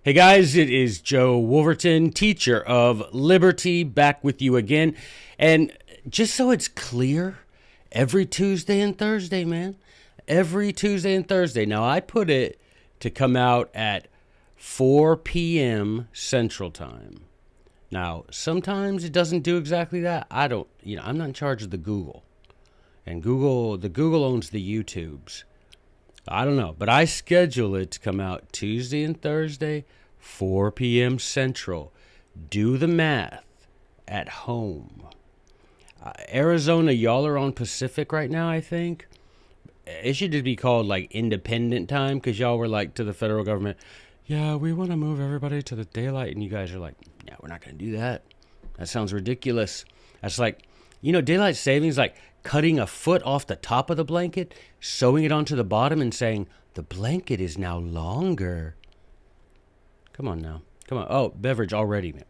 Hey guys, it is Joe Wolverton, teacher of Liberty, back with you again. And just so it's clear, every Tuesday and Thursday, man. Every Tuesday and Thursday. Now, I put it to come out at 4 p.m. Central Time. Now, sometimes it doesn't do exactly that. I'm not in charge of the Google. And the Google owns the YouTubes. I don't know, but I schedule it to come out Tuesday and Thursday, 4 p.m. Central. Do the math at home. Arizona, y'all are on Pacific right now, I think. It should just be called like independent time because y'all were like to the federal government, yeah, we want to move everybody to the daylight. And you guys are like, yeah, we're not going to do that. That sounds ridiculous. That's like, daylight savings, like cutting a foot off the top of the blanket, sewing it onto the bottom, and saying, the blanket is now longer. Come on now. Come on. Oh, beverage already, man.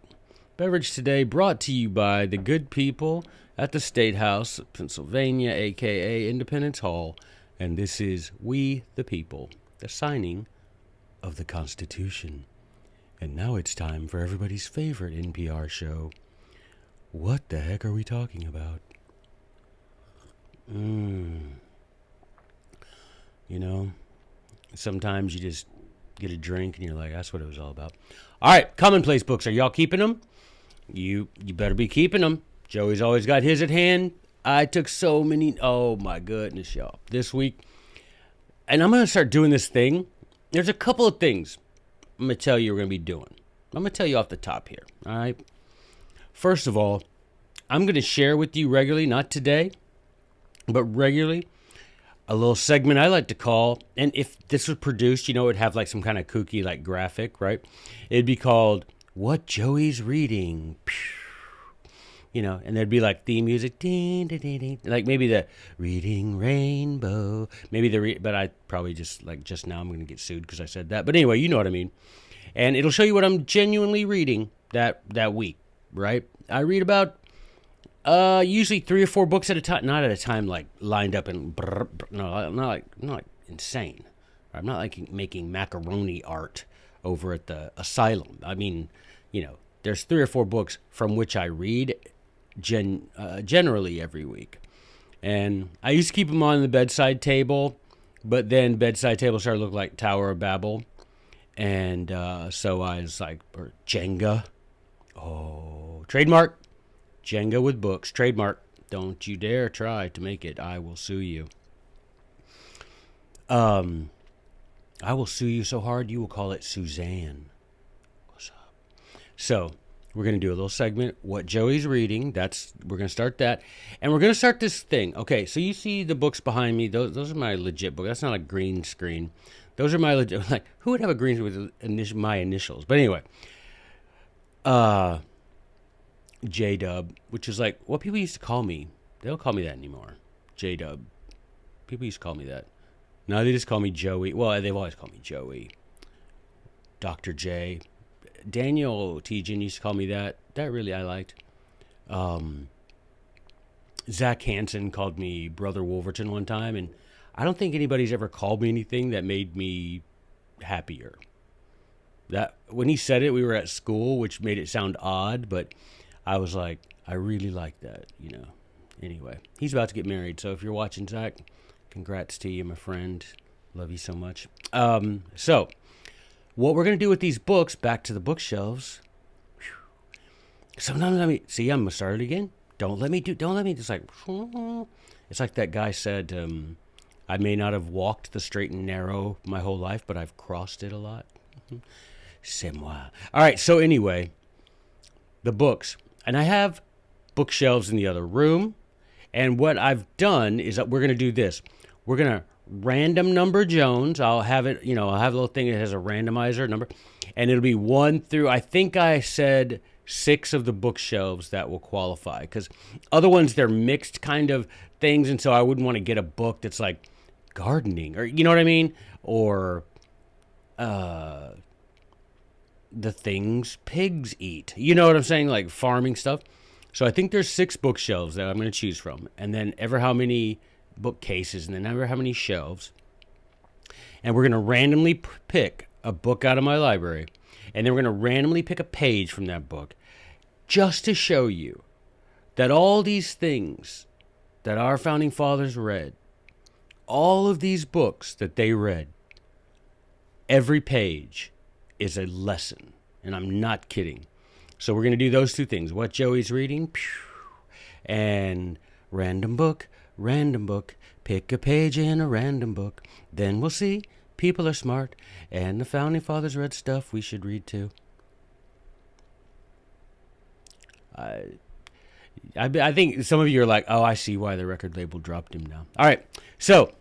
Beverage today brought to you by the good people at the State House, Pennsylvania, a.k.a. Independence Hall. And this is We the People, the signing of the Constitution. And now it's time for everybody's favorite NPR show. What the heck are we talking about? Sometimes you just get a drink and you're like, that's what it was all about. All right, commonplace books. Are y'all keeping them? You better be keeping them. Joey's always got his at hand. I took so many. Oh, my goodness, y'all. This week. And I'm going to start doing this thing. There's a couple of things I'm going to tell you we're going to be doing. I'm going to tell you off the top here. All right. First of all, I'm going to share with you regularly, not today, but regularly, a little segment I like to call, and if this was produced, it would have like some kind of kooky like graphic, right? It'd be called What Joey's Reading. And there'd be like theme music, ding, ding, ding, ding. Like maybe the Reading Rainbow, but I probably just now I'm going to get sued because I said that. But anyway, you know what I mean. And it'll show you what I'm genuinely reading that week, right? I read about usually 3 or 4 books at a time, not at a time like lined up and no, I'm not like insane. I'm not like making macaroni art over at the asylum. I mean, there's 3 or 4 books from which I read generally every week. And I used to keep them on the bedside table, but then bedside table started to look like Tower of Babel. And so I was like, or Jenga. Oh, trademark. Jenga with books. Trademark. Don't you dare try to make it. I will sue you. I will sue you so hard you will call it Suzanne. What's up? So we're going to do a little segment, What Joey's Reading. We're going to start that. And we're going to start this thing. Okay, so you see the books behind me. Those are my legit books. That's not a green screen. Those are my legit, like, who would have a green screen with my initials? But anyway, J-Dub, which is like what people used to call me. They don't call me that anymore. J-Dub. People used to call me that. Now they just call me Joey. Well, they've always called me Joey. Dr. J. Daniel Tejan used to call me that. That really I liked. Zach Hansen called me Brother Wolverton one time, and I don't think anybody's ever called me anything that made me happier. That when he said it, we were at school, which made it sound odd, but I was like, I really like that, Anyway, he's about to get married, so if you're watching, Zach, congrats to you, my friend. Love you so much. So what we're going to do with these books, back to the bookshelves. Sometimes I'm going to start it again. Don't let me just like, it's like that guy said, I may not have walked the straight and narrow my whole life, but I've crossed it a lot. C'est moi. All right, so anyway, the books. And I have bookshelves in the other room. And what I've done is that we're going to do this. We're going to random number Jones. I'll have it, I'll have a little thing that has a randomizer number. And it'll be 1 through, I think I said 6 of the bookshelves that will qualify. Because other ones, they're mixed kind of things. And so I wouldn't want to get a book that's like gardening or, you know what I mean? Or the things pigs eat. You know what I'm saying? Like farming stuff. So I think there's 6 bookshelves that I'm going to choose from. And then ever how many bookcases and then ever how many shelves. And we're going to randomly pick a book out of my library. And then we're going to randomly pick a page from that book just to show you that all these things that our founding fathers read, all of these books that they read, every page is a lesson. And I'm not kidding. So we're going to do those two things. What Joey's reading, and random book, pick a page in a random book. Then we'll see people are smart, and the founding fathers read stuff we should read too. I think some of you are like, oh, I see why the record label dropped him now. All right, so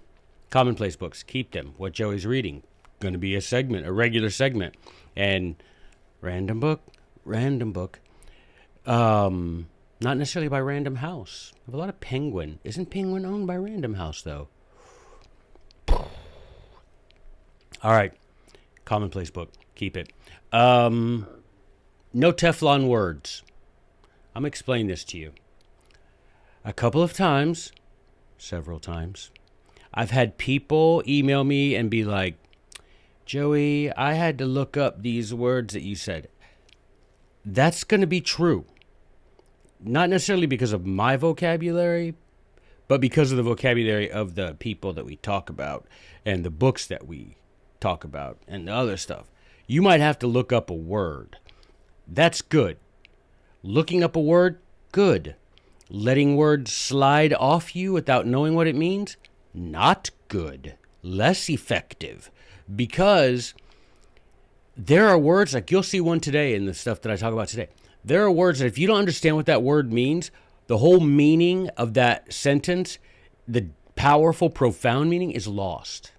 commonplace books, keep them. What Joey's reading, going to be a segment, a regular segment. And random book. Not necessarily by Random House. I have a lot of Penguin. Isn't Penguin owned by Random House, though? All right, commonplace book, keep it. No Teflon words. I'm going to explain this to you. A couple of times, several times, I've had people email me and be like, Joey, I had to look up these words that you said. That's going to be true. Not necessarily because of my vocabulary, but because of the vocabulary of the people that we talk about and the books that we talk about and the other stuff. You might have to look up a word. That's good. Looking up a word, good. Letting words slide off you without knowing what it means, not good. Less effective. Because there are words, like you'll see one today in the stuff that I talk about today. There are words that if you don't understand what that word means, the whole meaning of that sentence, the powerful, profound meaning is lost.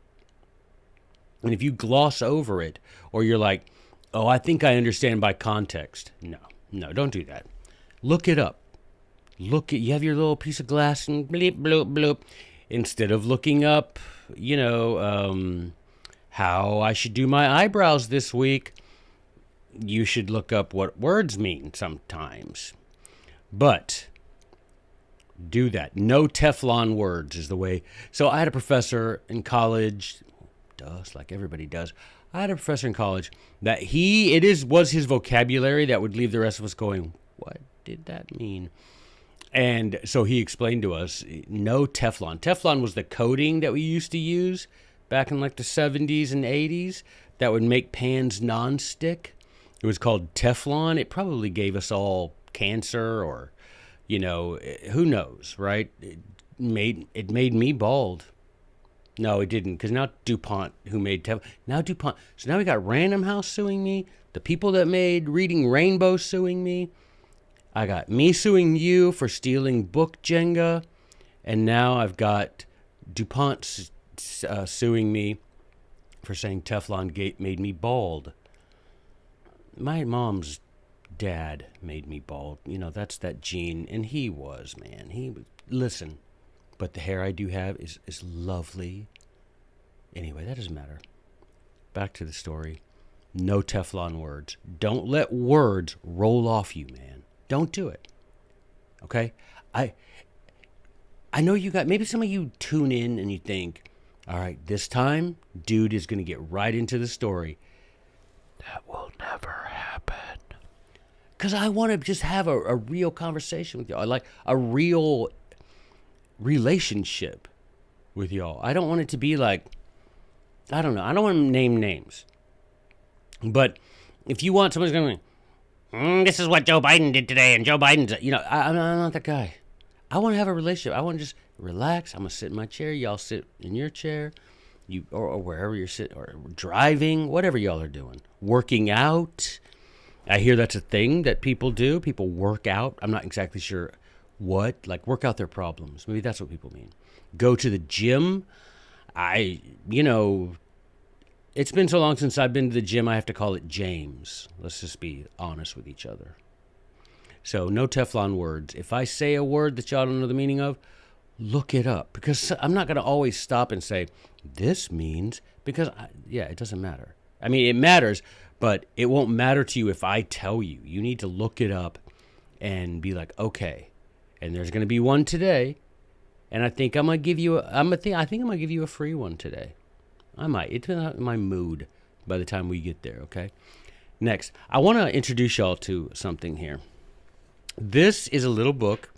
And if you gloss over it, or you're like, oh, I think I understand by context. No, don't do that. Look it up. You have your little piece of glass and bleep, bloop, bloop. Instead of looking up, how I should do my eyebrows this week, you should look up what words mean sometimes. But do that. No Teflon words is the way. So I had a professor in college, like everybody does. I had a professor in college that was his vocabulary that would leave the rest of us going, what did that mean? And so he explained to us, no Teflon. Teflon was the coating that we used to use back in like the 70s and 80s that would make pans non-stick. It was called Teflon. It probably gave us all cancer or, who knows, right? It made me bald. No, it didn't, because now DuPont, who made Teflon, now DuPont. So now we got Random House suing me, the people that made Reading Rainbow suing me. I got me suing you for stealing book Jenga, and now I've got DuPont suing me for saying Teflon Gate made me bald. My mom's dad made me bald. That's that gene, and he was, man. Listen, but the hair I do have is lovely. Anyway, that doesn't matter. Back to the story. No Teflon words. Don't let words roll off you, man. Don't do it. Okay? I know maybe some of you tune in and you think, all right, this time, dude is going to get right into the story. That will never happen. Because I want to just have a real conversation with y'all. I like a real relationship with y'all. I don't want it to be like, I don't know. I don't want to name names. But if you want somebody's going to this is what Joe Biden did today, and Joe Biden's, I'm not that guy. I want to have a relationship. I want to just relax. I'm going to sit in my chair. Y'all sit in your chair, or wherever you're sitting, or driving, whatever y'all are doing. Working out. I hear that's a thing that people do. People work out. I'm not exactly sure what. Like, work out their problems. Maybe that's what people mean. Go to the gym. It's been so long since I've been to the gym, I have to call it James. Let's just be honest with each other. So, no Teflon words. If I say a word that y'all don't know the meaning of, look it up. Because I'm not going to always stop and say, this means, because, it doesn't matter. I mean, it matters, but it won't matter to you if I tell you. You need to look it up and be like, okay. And there's going to be one today. And I think I'm going to give you I'm going to give you a free one today. I might. It's in my mood by the time we get there, okay? Next, I want to introduce y'all to something here. This is a little book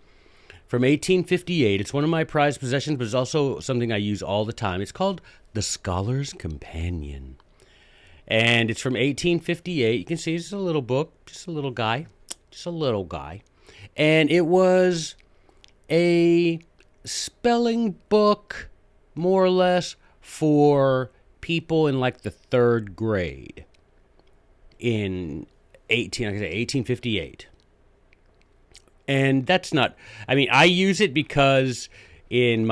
from 1858. It's one of my prized possessions, but it's also something I use all the time. It's called The Scholar's Companion. And it's from 1858. You can see it's a little book, just a little guy. And it was a spelling book, more or less, for people in like the third grade in 1858. And that's not, I mean, I use it because in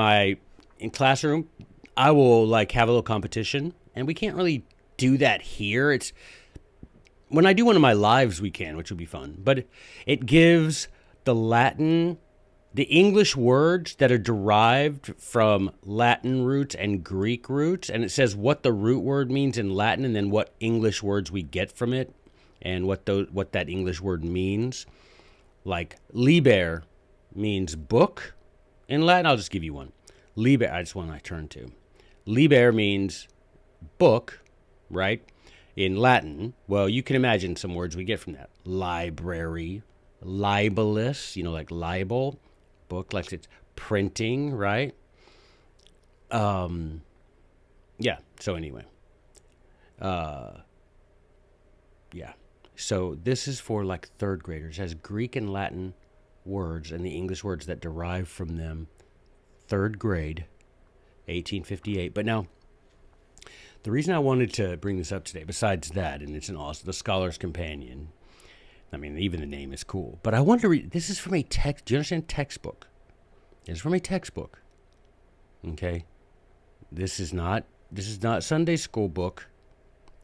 classroom, I will like have a little competition, and we can't really do that here. It's when I do one of my lives, we can, which would be fun. But it gives the English words that are derived from Latin roots and Greek roots, and it says what the root word means in Latin, and then what English words we get from it, and what that English word means. Like liber means book in Latin. I'll just give you one. Liber, that's one I turn to. Liber means book, right? In Latin. Well, you can imagine some words we get from that. Library, libellus, like libel, book, like it's printing, right? Yeah. So anyway, yeah. So this is for like third graders. It has Greek and Latin words and the English words that derive from them. Third grade, 1858. But now, the reason I wanted to bring this up today, besides that, and it's The Scholar's Companion. I mean, even the name is cool. But I wanted to read, this is from a text, do you understand? Textbook. It's from a textbook. Okay? This is not Sunday school book.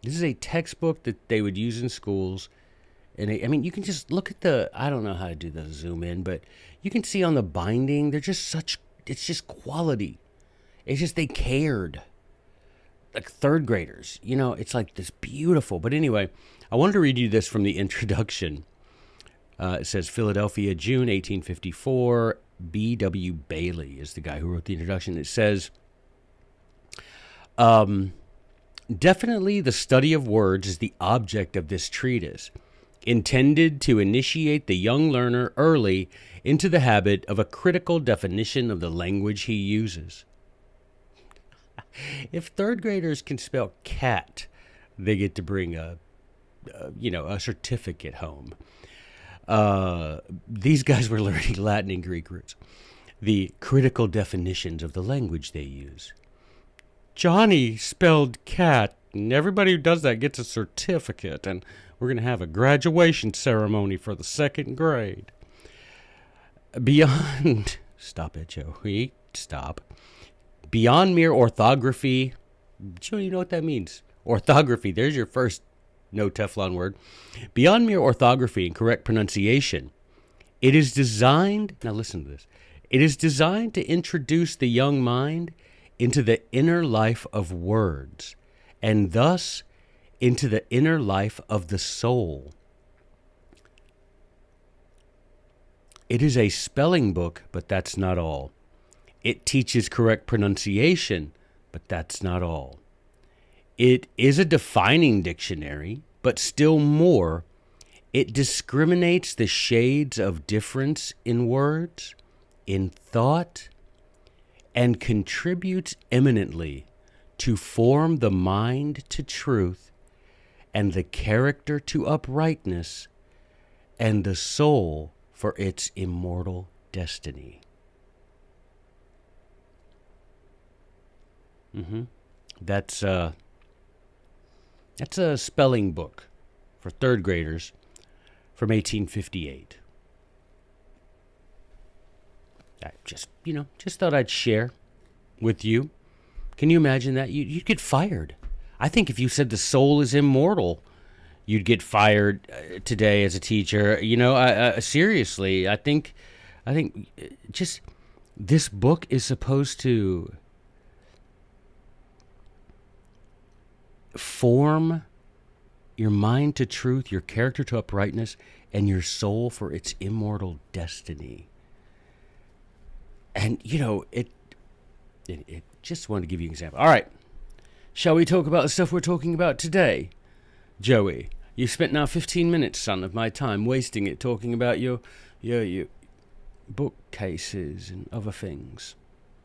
This is a textbook that they would use in schools. And I mean, you can just look at I don't know how to do the zoom in, but you can see on the binding, it's just quality. It's just they cared. Like third graders, it's like this beautiful. But anyway, I wanted to read you this from the introduction. It says Philadelphia, June 1854. B.W. Bailey is the guy who wrote the introduction. It says, definitely the study of words is the object of this treatise, intended to initiate the young learner early into the habit of a critical definition of the language he uses. If third graders can spell cat, they get to bring a certificate home. These guys were learning Latin and Greek roots, the critical definitions of the language they use. Johnny spelled cat, and everybody who does that gets a certificate, and we're going to have a graduation ceremony for the second grade. Beyond, stop it, Joey, stop. Beyond mere orthography, do you know what that means? Orthography, there's your first no Teflon word. Beyond mere orthography and correct pronunciation, it is designed, now listen to this, it is designed to introduce the young mind into the inner life of words, and thus into the inner life of the soul. It is a spelling book, but that's not all. It teaches correct pronunciation, but that's not all. It is a defining dictionary, but still more, it discriminates the shades of difference in words, in thought, and contributes eminently to form the mind to truth, and the character to uprightness, and the soul for its immortal destiny. That's a spelling book for third graders from 1858. I just thought I'd share with you. Can you imagine that? You'd get fired. I think if you said the soul is immortal, you'd get fired today as a teacher. Seriously, I think just this book is supposed to form your mind to truth, your character to uprightness, and your soul for its immortal destiny. And, it just wanted to give you an example. All right. Shall we talk about the stuff we're talking about today? Joey, You spent now 15 minutes, son, of my time wasting it talking about your bookcases and other things.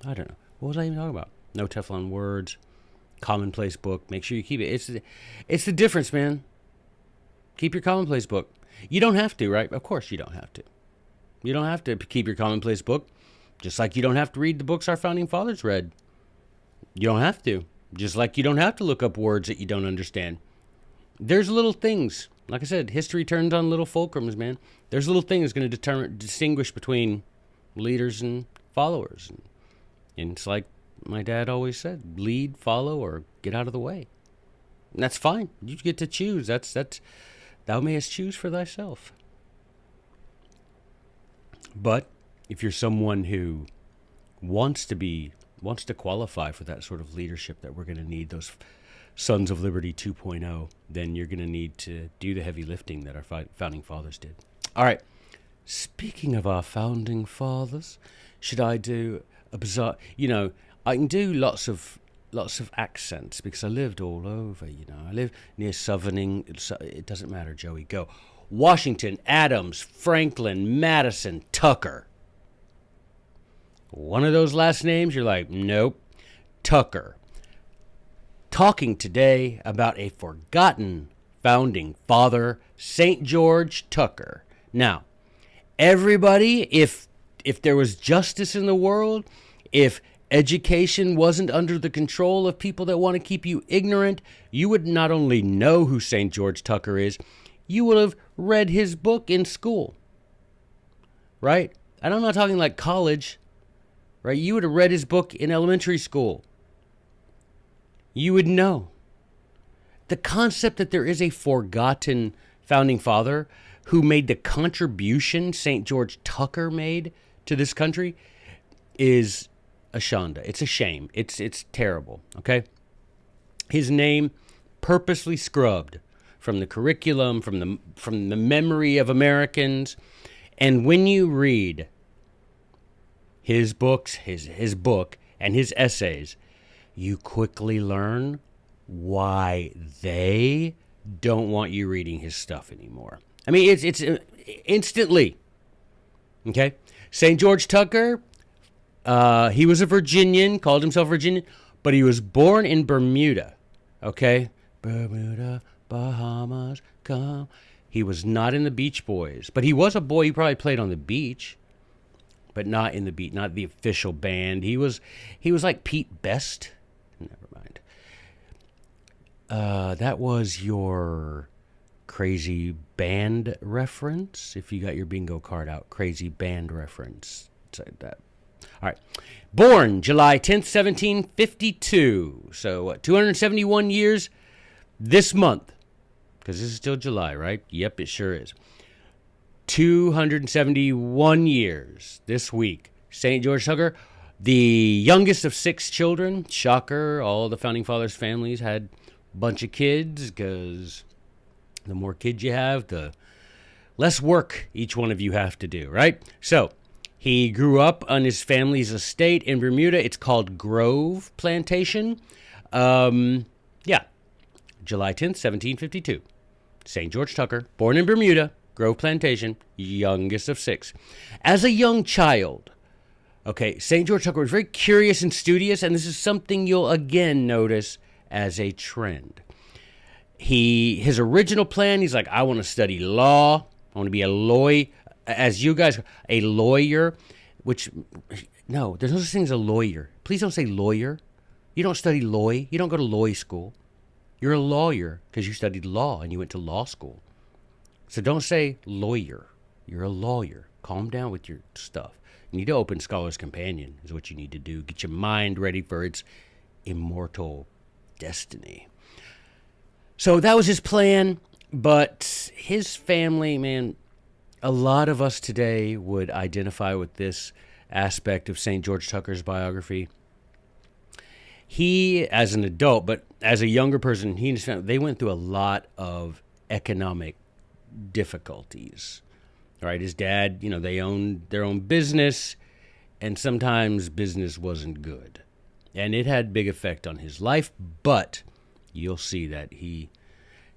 I don't know. What was I even talking about? No Teflon words, commonplace book. Make sure you keep it. It's the difference, man. Keep your commonplace book. You don't have to, right? Of course you don't have to. You don't have to keep your commonplace book, just like you don't have to read the books our founding fathers read. You don't have to. Just like you don't have to look up words that you don't understand. There's little things. Like I said, history turns on little fulcrums, man. There's little things going to distinguish between leaders and followers. And it's like my dad always said, lead, follow, or get out of the way. And that's fine. You get to choose. That's thou mayest choose for thyself. But if you're someone who wants to qualify for that sort of leadership that we're going to need, those Sons of Liberty 2.0, then you're going to need to do the heavy lifting that our founding fathers did. All right. Speaking of our founding fathers, should I do a bizarre? I can do lots of accents because I lived all over. I live near Southern. It doesn't matter, Joey. Go. Washington, Adams, Franklin, Madison, Tucker. One of those last names, you're like, nope. Tucker. Talking today about a forgotten founding father, St. George Tucker. Now, everybody, if there was justice in the world, if education wasn't under the control of people that want to keep you ignorant, you would not only know who St. George Tucker is, you would have read his book in school, right? And I'm not talking like college, right? You would have read his book in elementary school. You would know. The concept that there is a forgotten founding father who made the contribution St. George Tucker made to this country is a shanda. It's a shame. It's terrible, okay? His name purposely scrubbed from the curriculum, from the memory of Americans. And when you read his books, his book and his essays, you quickly learn why they don't want you reading his stuff anymore. I mean, it's instantly. Okay? St. George Tucker, he was a Virginian, called himself Virginian, but he was born in Bermuda. Okay? Bermuda, Bahamas, come. He was not in the Beach Boys, but he was a boy. He probably played on the beach, but not in the beat, not the official band. He was like Pete Best. Never mind. That was your crazy band reference. If you got your bingo card out, crazy band reference. Said that. All right. Born July 10th, 1752. So 271 years this month. Because this is still July, right? Yep, it sure is. 271 years this week. St. George Tucker, the youngest of 6 children. Shocker. All the founding fathers' families had a bunch of kids because the more kids you have, the less work each one of you have to do, right? So he grew up on his family's estate in Bermuda. It's called Grove Plantation. Yeah. July 10th, 1752. St. George Tucker, born in Bermuda, Grove Plantation, youngest of 6. As a young child, okay, St. George Tucker was very curious and studious, and this is something you'll again notice as a trend. His original plan, he's like, I want to study law. I want to be a lawyer. As you guys, a lawyer, which, no, there's no such thing as a lawyer. Please don't say lawyer. You don't study law. You don't go to law school. You're a lawyer because you studied law and you went to law school. So don't say lawyer. You're a lawyer. Calm down with your stuff. You need to open Scholar's Companion is what you need to do. Get your mind ready for its immortal destiny. So that was his plan, but his family, man, a lot of us today would identify with this aspect of St. George Tucker's biography. He, as an adult, but as a younger person, he and his family, they went through a lot of economic difficulties. All right, his dad, they owned their own business, and sometimes business wasn't good. And it had big effect on his life, but you'll see that he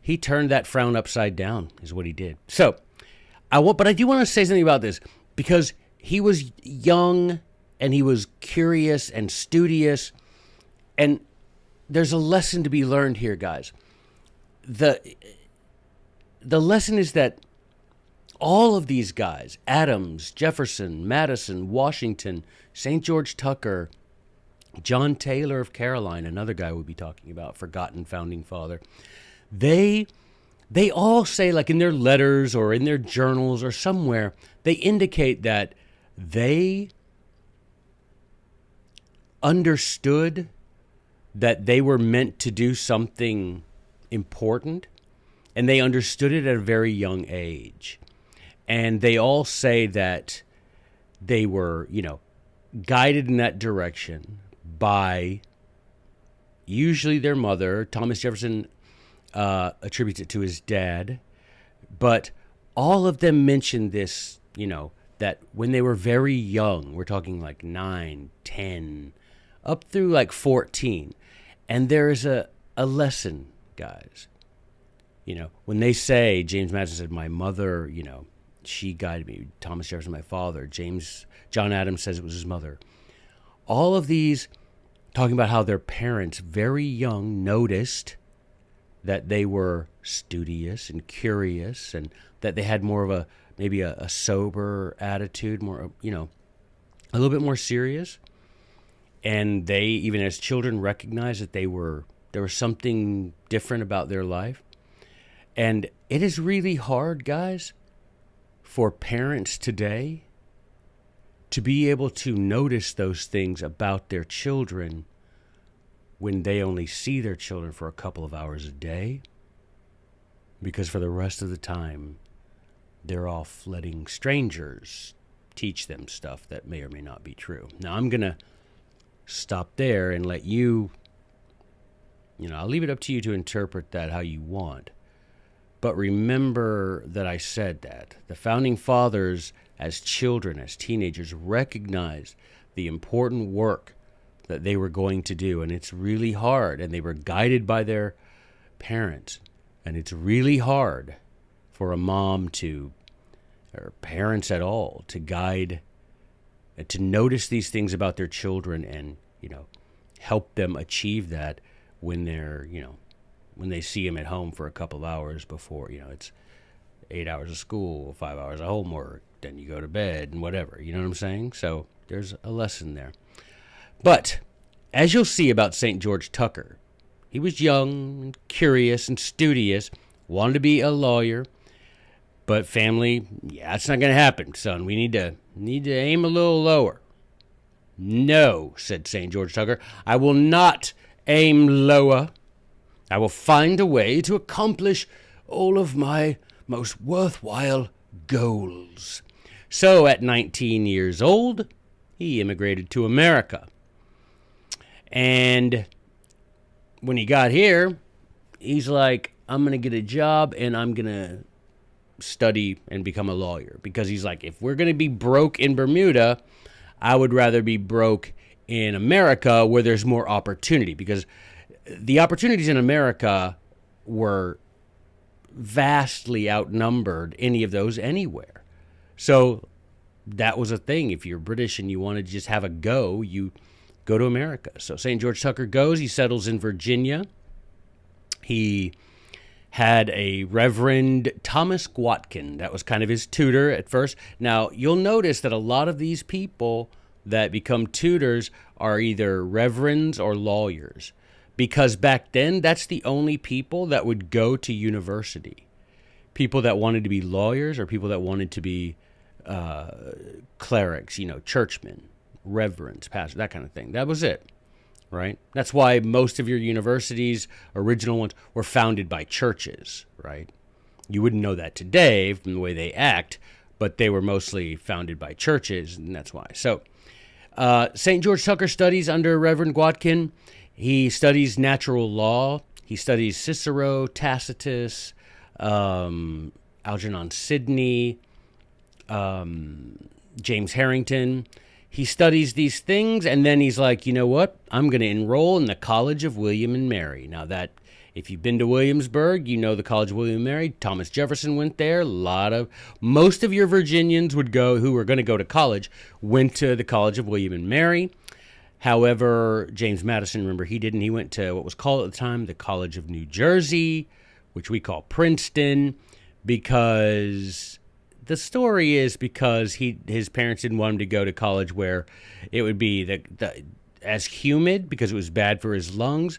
he turned that frown upside down, is what he did. So, but I do want to say something about this, because he was young and he was curious and studious, and there's a lesson to be learned here, guys. The lesson is that all of these guys, Adams, Jefferson, Madison, Washington, St. George Tucker, John Taylor of Caroline, another guy we'll be talking about, forgotten founding father, they all say, like in their letters or in their journals or somewhere, they indicate that they understood that they were meant to do something important, and they understood it at a very young age. And they all say that they were, guided in that direction by usually their mother. Thomas Jefferson attributes it to his dad. But all of them mention this, that when they were very young, we're talking like 9, 10, up through like 14. And there is a lesson, guys. When they say, James Madison said, my mother, she guided me. Thomas Jefferson, my father. John Adams says it was his mother. All of these talking about how their parents, very young, noticed that they were studious and curious, and that they had more of maybe a sober attitude, more, a little bit more serious. And they, even as children, recognized that there was something different about their life. And it is really hard, guys, for parents today to be able to notice those things about their children when they only see their children for a couple of hours a day, because for the rest of the time, they're off letting strangers teach them stuff that may or may not be true. Now, I'm going to stop there and let you, I'll leave it up to you to interpret that how you want. But remember that I said that the founding fathers, as children, as teenagers, recognized the important work that they were going to do. And it's really hard. And they were guided by their parents. And it's really hard for a mom or parents at all, to guide, to notice these things about their children and, help them achieve that when they're, when they see them at home for a couple of hours before, it's 8 hours of school, 5 hours of homework, then you go to bed and whatever. You know what I'm saying? So there's a lesson there. But as you'll see about St. George Tucker, he was young and curious and studious, wanted to be a lawyer, but family, it's not going to happen, son. We need to aim a little lower. No, said St. George Tucker, I will not aim lower. I will find a way to accomplish all of my most worthwhile goals. So at 19 years old, he immigrated to America. And when he got here, he's like, I'm going to get a job and I'm going to study and become a lawyer. Because he's like, if we're going to be broke in Bermuda, I would rather be broke in America where there's more opportunity. Because the opportunities in America were vastly outnumbered any of those anywhere. So that was a thing. If you're British and you want to just have a go, you go to America. So St. George Tucker goes. He settles in Virginia. He had a Reverend Thomas Watkin. That was kind of his tutor at first. Now, you'll notice that a lot of these people that become tutors are either reverends or lawyers. Because back then, that's the only people that would go to university. People that wanted to be lawyers or people that wanted to be clerics, churchmen, reverends, pastors, that kind of thing. That was it, right? That's why most of your universities, original ones, were founded by churches, right? You wouldn't know that today from the way they act, but they were mostly founded by churches, and that's why. So St. George Tucker studies under Reverend Watkin. He studies natural law. He studies Cicero, Tacitus, Algernon Sidney, James Harrington. He studies these things, and then he's like, you know what? I'm going to enroll in the College of William and Mary. Now, that If you've been to Williamsburg, you know the College of William and Mary. Thomas Jefferson went there. Most of your Virginians who were going to go to college went to the College of William and Mary. However, James Madison, remember, he didn't. He went to what was called at the time the College of New Jersey, which we call Princeton, because the story is because his parents didn't want him to go to college where it would be as humid because it was bad for his lungs.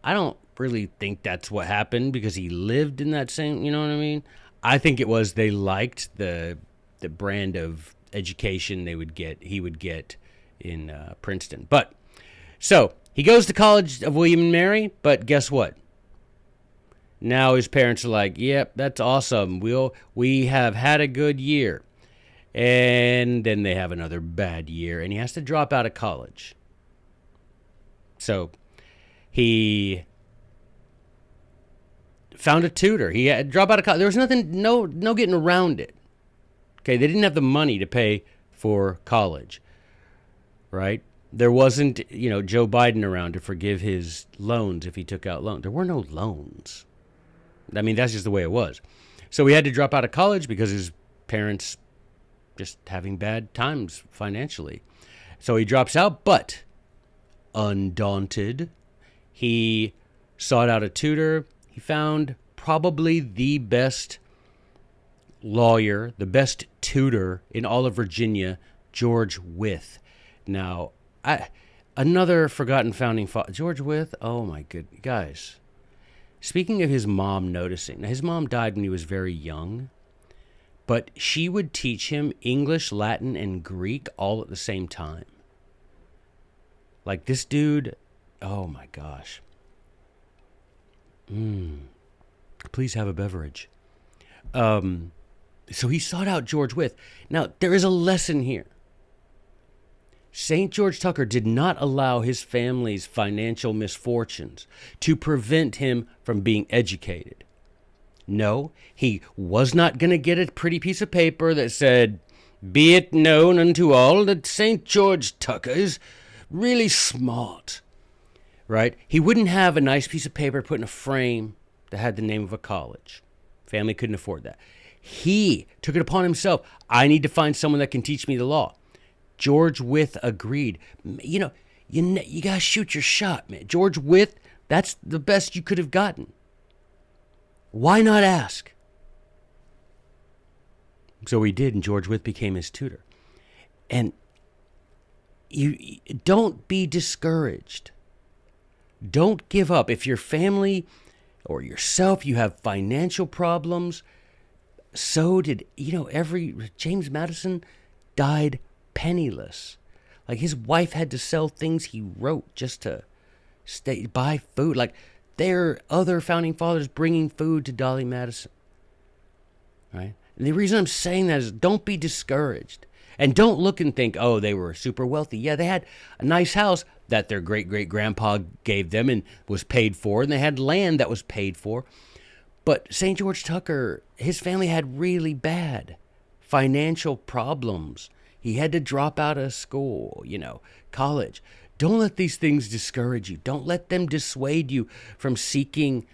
I don't really think that's what happened because he lived in that same, you know what I mean? I think it was they liked the brand of education he would get in Princeton. But so he goes to College of William and Mary, but guess what? Now his parents are like, "Yep, that's awesome. We have had a good year." And then they have another bad year and he has to drop out of college. So he found a tutor. He had to drop out of college. There was no getting around it. Okay, they didn't have the money to pay for college, right? There wasn't, Joe Biden around to forgive his loans if he took out loans. There were no loans. I mean, that's just the way it was. So he had to drop out of college because his parents just having bad times financially. So he drops out, but undaunted, he sought out a tutor. He found probably the best lawyer, the best tutor in all of Virginia, George Wythe. Now, another forgotten founding father, George Wythe. Oh my good guys. Speaking of his mom noticing, now his mom died when he was very young, but she would teach him English, Latin, and Greek all at the same time. Like this dude, oh my gosh. Please have a beverage. So he sought out George Wythe. Now, there is a lesson here. St. George Tucker did not allow his family's financial misfortunes to prevent him from being educated. No, he was not going to get a pretty piece of paper that said, "Be it known unto all that St. George Tucker is really smart." Right? He wouldn't have a nice piece of paper put in a frame that had the name of a college. Family couldn't afford that. He took it upon himself. I need to find someone that can teach me the law. George Wythe agreed. You got to shoot your shot, man. George Wythe, that's the best you could have gotten. Why not ask? So he did, and George Wythe became his tutor. And you don't be discouraged. Don't give up. If your family or yourself, you have financial problems, so did, James Madison died penniless. Like his wife had to sell things he wrote just to buy food. Like there are other founding fathers bringing food to Dolly Madison. Right? And the reason I'm saying that is don't be discouraged. And don't look and think, oh, they were super wealthy. Yeah, they had a nice house that their great-great-grandpa gave them and was paid for, and they had land that was paid for. But St. George Tucker, his family had really bad financial problems. He had to drop out of school, college. Don't let these things discourage you. Don't let them dissuade you from seeking,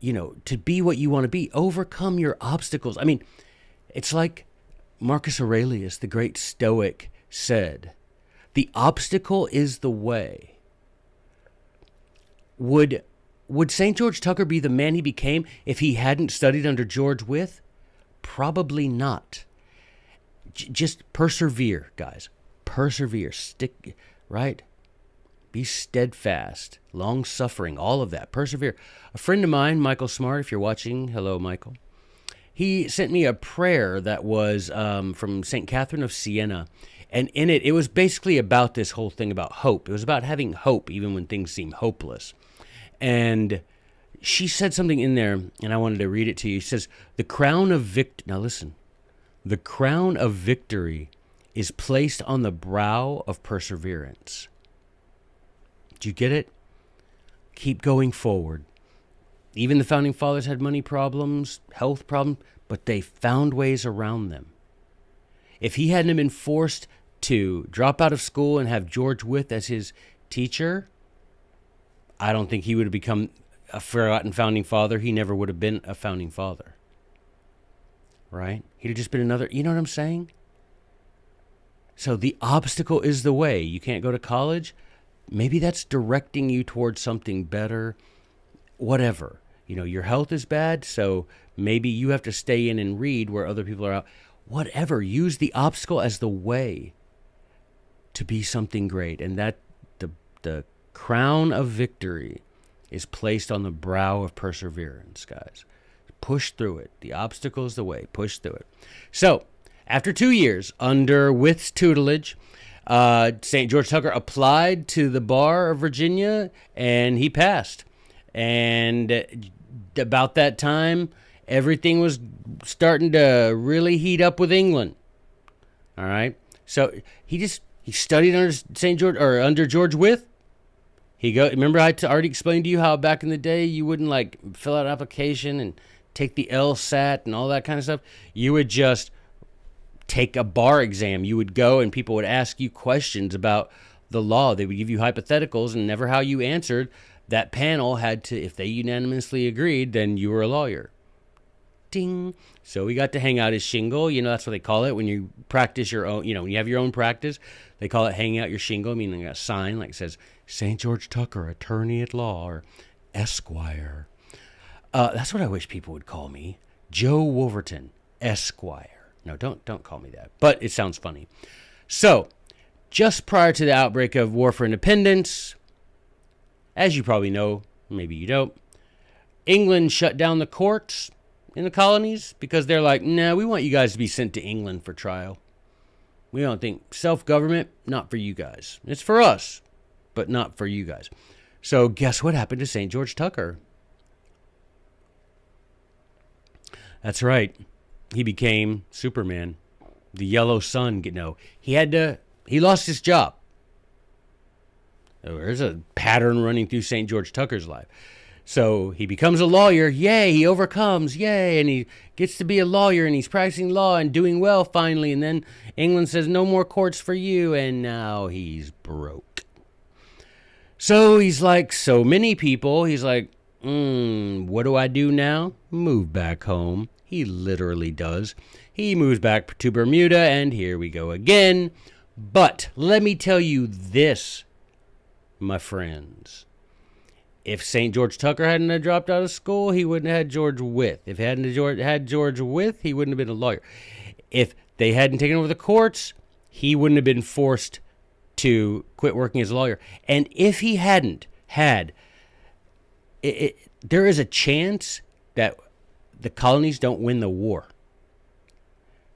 to be what you want to be. Overcome your obstacles. I mean, it's like Marcus Aurelius, the great Stoic, said, "The obstacle is the way." Would St. George Tucker be the man he became if he hadn't studied under George Wythe? Probably not. Just persevere, guys. Persevere. Stick, right? Be steadfast, long-suffering, all of that. Persevere. A friend of mine, Michael Smart, if you're watching, hello, Michael. He sent me a prayer that was from St. Catherine of Siena. And in it was basically about this whole thing about hope. It was about having hope even when things seem hopeless. And she said something in there, and I wanted to read it to you. She says, the crown of victory is placed on the brow of perseverance. Do you get it? Keep going forward. Even the founding fathers had money problems, health problems, but they found ways around them. If he hadn't been forced to drop out of school and have George Wythe as his teacher, I don't think he would have become a forgotten founding father, he never would have been a founding father. Right? He'd have just been another, you know what I'm saying? So the obstacle is the way. You can't go to college. Maybe that's directing you towards something better. Whatever. You know, your health is bad, so maybe you have to stay in and read where other people are out. Whatever. Use the obstacle as the way to be something great. And that the crown of victory is placed on the brow of perseverance, guys. Push through it. The obstacle is the way. Push through it. So, after 2 years under Wythe's tutelage, St. George Tucker applied to the bar of Virginia, and he passed. And about that time, everything was starting to really heat up with England. All right. So he studied under St. George or under George Wythe. Remember I already explained to you how back in the day you wouldn't like fill out an application and take the LSAT and all that kind of stuff. You would just take a bar exam. You would go and people would ask you questions about the law. They would give you hypotheticals, and never how you answered, that panel had to, if they unanimously agreed, then you were a lawyer. Ding. So we got to hang out his shingle. You know, that's what they call it when you practice your own, you know, when you have your own practice, they call it hanging out your shingle, meaning a sign like it says, St. George Tucker, attorney at law, or Esquire. That's what I wish people would call me. Joe Wolverton, Esquire. No, don't call me that. But it sounds funny. So, just prior to the outbreak of War for Independence, as you probably know, maybe you don't, England shut down the courts in the colonies because they're like, nah, we want you guys to be sent to England for trial. We don't think self-government, not for you guys. It's for us, but not for you guys. So guess what happened to St. George Tucker? That's right. He became Superman, the yellow sun. No, he lost his job. There's a pattern running through St. George Tucker's life. So he becomes a lawyer. Yay, he overcomes. Yay, and he gets to be a lawyer, and he's practicing law and doing well finally. And then England says, no more courts for you, and now he's broke. So he's like so many people. He's like, what do I do now? Move back home. He literally does. He moves back to Bermuda, and here we go again. But let me tell you this, my friends. If St. George Tucker hadn't dropped out of school, he wouldn't have had George Wythe. If he hadn't had George Wythe, he wouldn't have been a lawyer. If they hadn't taken over the courts, he wouldn't have been forced to quit working as a lawyer. And if he hadn't had, there is a chance that the colonies don't win the war.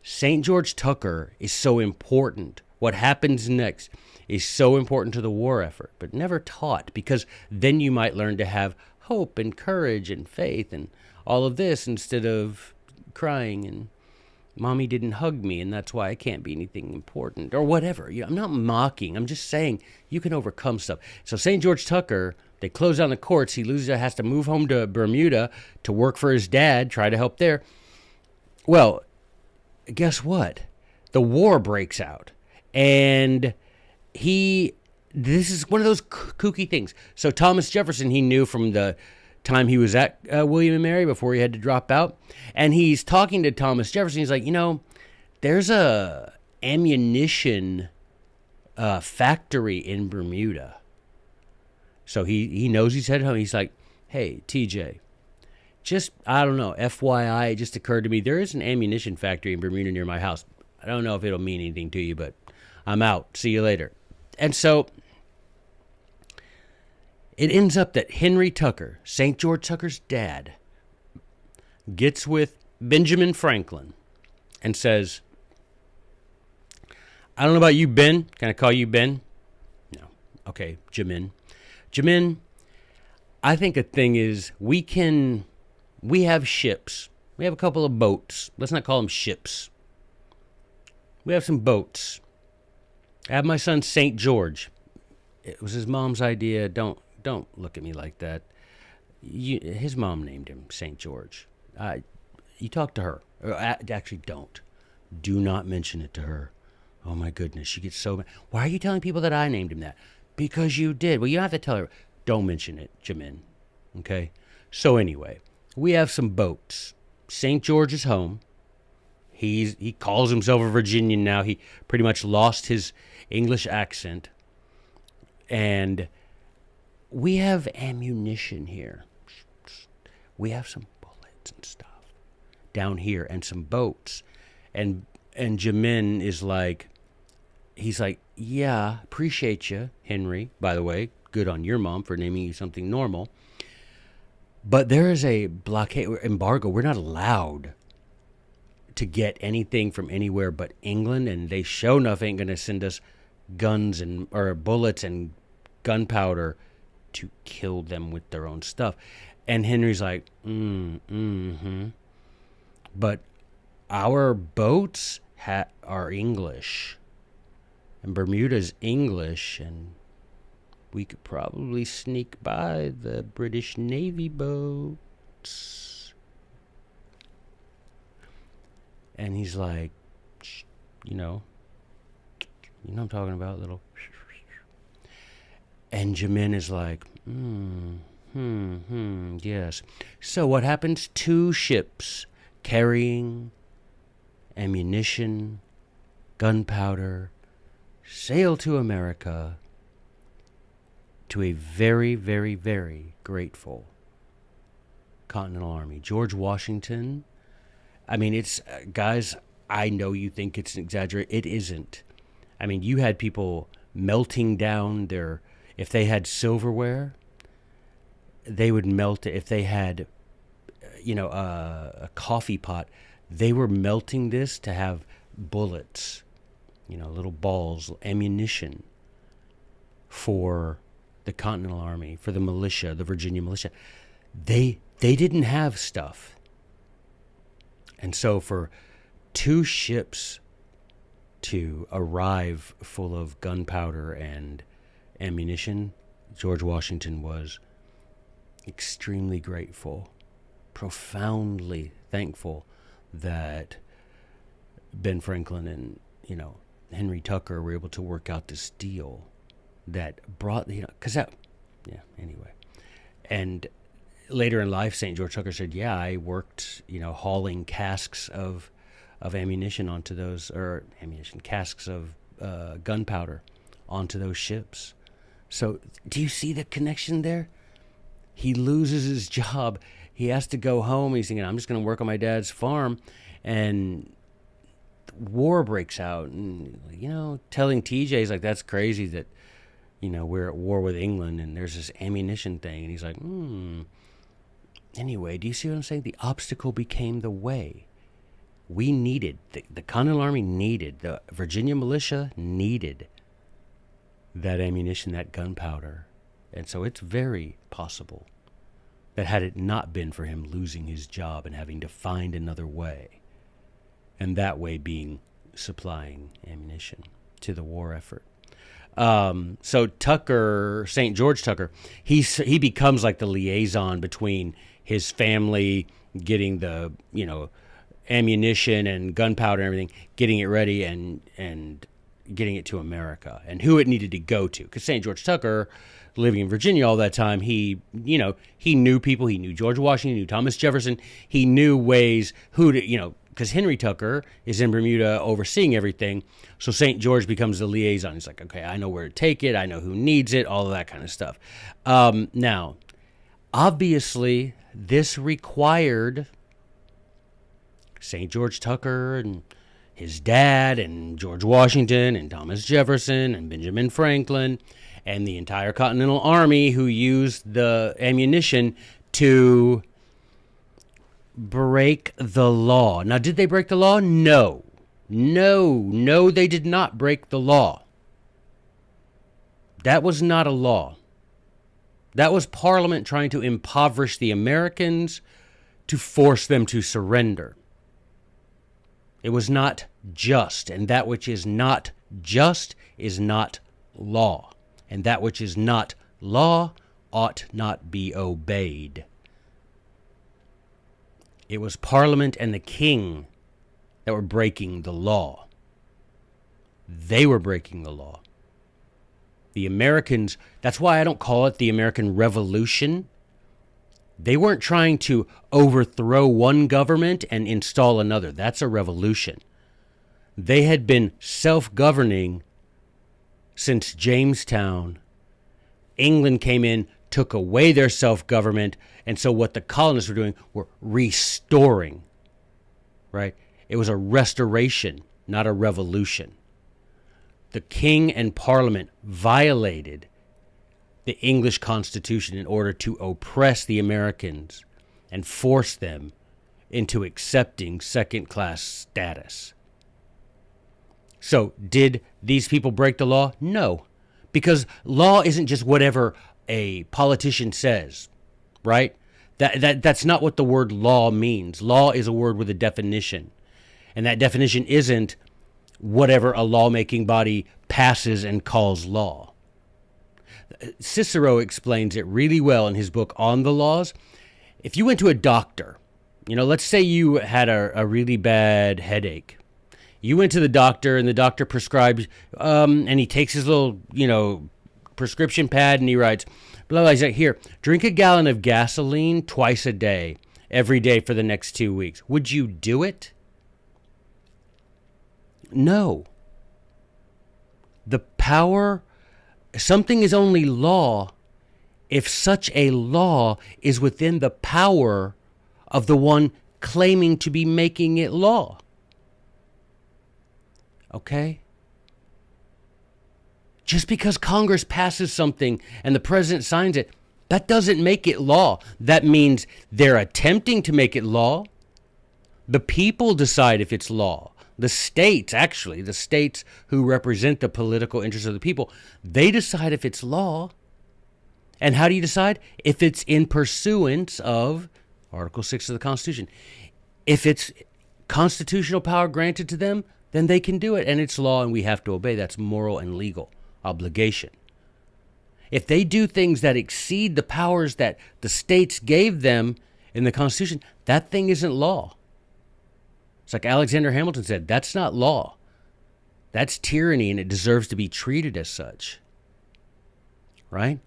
St. George Tucker is so important. What happens next is so important to the war effort, but never taught, because then you might learn to have hope and courage and faith and all of this instead of crying and mommy didn't hug me and that's why I can't be anything important or whatever. I'm not mocking. I'm just saying you can overcome stuff. So St. George Tucker, they close down the courts. He has to move home to Bermuda to work for his dad, try to help there. Well, guess what? The war breaks out. And this is one of those kooky things. So Thomas Jefferson, he knew from the time he was at William and Mary before he had to drop out. And he's talking to Thomas Jefferson. He's like, there's a ammunition factory in Bermuda. So he knows he's headed home. He's like, hey, TJ, just, I don't know, FYI, it just occurred to me, there is an ammunition factory in Bermuda near my house. I don't know if it'll mean anything to you, but I'm out. See you later. And so it ends up that Henry Tucker, St. George Tucker's dad, gets with Benjamin Franklin and says, I don't know about you, Ben. Can I call you Ben? No. Okay, Jamin. Jamin, I think a thing is we have ships. We have a couple of boats. Let's not call them ships. We have some boats. I have my son St. George. It was his mom's idea. Don't look at me like that. His mom named him St. George. You talk to her. Actually, don't. Do not mention it to her. Oh, my goodness. She gets so mad. Why are you telling people that I named him that? Because you did. Well, you don't have to tell her. Don't mention it, Jamin. Okay? So anyway, we have some boats. St. George is home. He calls himself a Virginian now. He pretty much lost his English accent. And we have ammunition here. We have some bullets and stuff down here and some boats. And Jamin is like, he's like, yeah, appreciate you, Henry. By the way, good on your mom for naming you something normal. But there is a blockade embargo. We're not allowed to get anything from anywhere but England, and they sure enough ain't gonna send us guns and or bullets and gunpowder to kill them with their own stuff. And Henry's like, but our boats are English, and Bermuda's English, and we could probably sneak by the British Navy boats. And he's like, you know what I'm talking about, little. And Jamin is like, yes. So what happens? 2 ships carrying ammunition, gunpowder, sail to America, to a very, very, very grateful Continental Army. George Washington, I mean, it's, guys, I know you think it's an exaggeration. It isn't. I mean, you had people melting down their, if they had silverware, they would melt it. If they had, a coffee pot, they were melting this to have bullets, little balls, ammunition for the Continental Army, for the militia, the Virginia militia. They didn't have stuff. And so for 2 ships to arrive full of gunpowder and ammunition, George Washington was extremely grateful, profoundly thankful that Ben Franklin and, Henry Tucker were able to work out this deal that brought, anyway. And later in life, St. George Tucker said, yeah, I worked, hauling casks of ammunition onto those, or casks of gunpowder onto those ships. So do you see the connection there? He loses his job. He has to go home. He's thinking, I'm just going to work on my dad's farm. And war breaks out. And, telling TJ, he's like, that's crazy that, we're at war with England and there's this ammunition thing. And he's like, Anyway, do you see what I'm saying? The obstacle became the way. We needed, the Continental Army needed, the Virginia militia needed that ammunition, that gunpowder. And so it's very possible that had it not been for him losing his job and having to find another way, and that way being supplying ammunition to the war effort. So Tucker, St. George Tucker, he becomes like the liaison between his family getting the, ammunition and gunpowder and everything, getting it ready and getting it to America, and who it needed to go to. Because St. George Tucker, living in Virginia all that time, he knew people. He knew George Washington, he knew Thomas Jefferson. He knew ways who to, because Henry Tucker is in Bermuda overseeing everything. So St. George becomes the liaison. He's like, okay, I know where to take it. I know who needs it, all of that kind of stuff. Now, obviously, this required St. George Tucker and his dad and George Washington and Thomas Jefferson and Benjamin Franklin and the entire Continental Army, who used the ammunition to break the law. Now, did they break the law? No, they did not break the law. That was not a law. That was Parliament trying to impoverish the Americans to force them to surrender. It was not just, and that which is not just is not law, and that which is not law ought not be obeyed. It was Parliament and the King that were breaking the law. They were breaking the law. The Americans, that's why I don't call it the American Revolution. They weren't trying to overthrow one government and install another. That's a revolution. They had been self-governing since Jamestown. England came in, took away their self-government, and so what the colonists were doing were restoring, right? It was a restoration, not a revolution. The king and parliament violated the English Constitution in order to oppress the Americans and force them into accepting second-class status. So, did these people break the law? No, because law isn't just whatever a politician says, right? That's not what the word law means. Law is a word with a definition, and that definition isn't whatever a lawmaking body passes and calls law. Cicero explains it really well in his book On the Laws. If you went to a doctor, let's say you had a really bad headache. You went to the doctor and the doctor prescribes, and he takes his little, prescription pad and he writes, blah, blah, he's like, here, drink a gallon of gasoline twice a day, every day for the next 2 weeks. Would you do it? No. The power, something is only law if such a law is within the power of the one claiming to be making it law. Okay? Just because Congress passes something and the president signs it, that doesn't make it law. That means they're attempting to make it law. The people decide if it's law. The states, actually, the states who represent the political interests of the people, they decide if it's law. And how do you decide? If it's in pursuance of Article 6 of the Constitution. If it's constitutional power granted to them, then they can do it, and it's law, and we have to obey. That's moral and legal obligation. If they do things that exceed the powers that the states gave them in the Constitution, that thing isn't law. It's like Alexander Hamilton said, that's not law. That's tyranny, and it deserves to be treated as such. Right?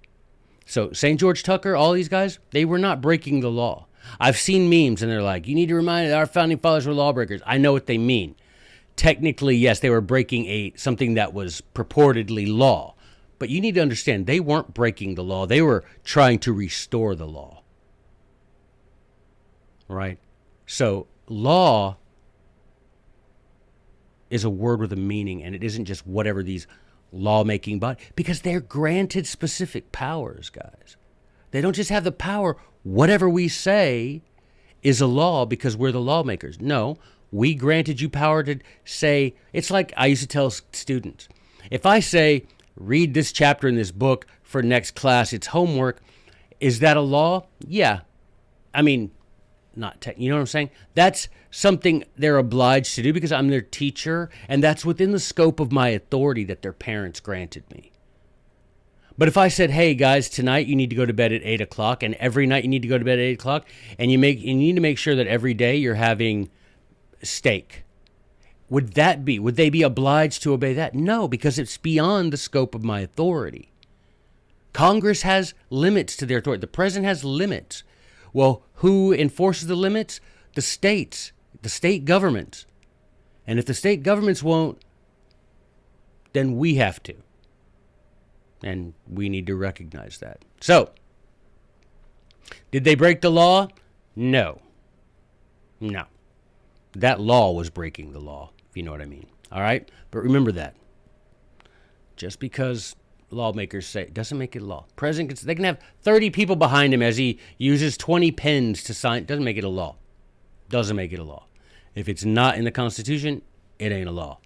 So St. George Tucker, all these guys, they were not breaking the law. I've seen memes, and they're like, you need to remind that our founding fathers were lawbreakers. I know what they mean. Technically, yes, they were breaking something that was purportedly law. But you need to understand, they weren't breaking the law. They were trying to restore the law. Right? So law is a word with a meaning, and it isn't just whatever these lawmaking bodies, because they're granted specific powers, guys. They don't just have the power, whatever we say is a law because we're the lawmakers. No, we granted you power to say, it's like I used to tell students, if I say, read this chapter in this book for next class, it's homework, is that a law? Yeah. I mean, you know what I'm saying? That's something they're obliged to do because I'm their teacher, and that's within the scope of my authority that their parents granted me. But if I said, hey guys, tonight you need to go to bed at 8 o'clock, and every night you need to go to bed at 8 o'clock, and you need to make sure that every day you're having steak, would they be obliged to obey that? No, because it's beyond the scope of my authority. Congress has limits to their authority. The president has limits. Well, who enforces the limits? The states, the state governments. And if the state governments won't, then we have to. And we need to recognize that. So, did they break the law? No. No. That law was breaking the law, if you know what I mean. All right? But remember that. Just because lawmakers say it doesn't make it law. President, they can have 30 people behind him as he uses 20 pens to sign. Doesn't make it a law. Doesn't make it a law. If it's not in the Constitution, it ain't a law.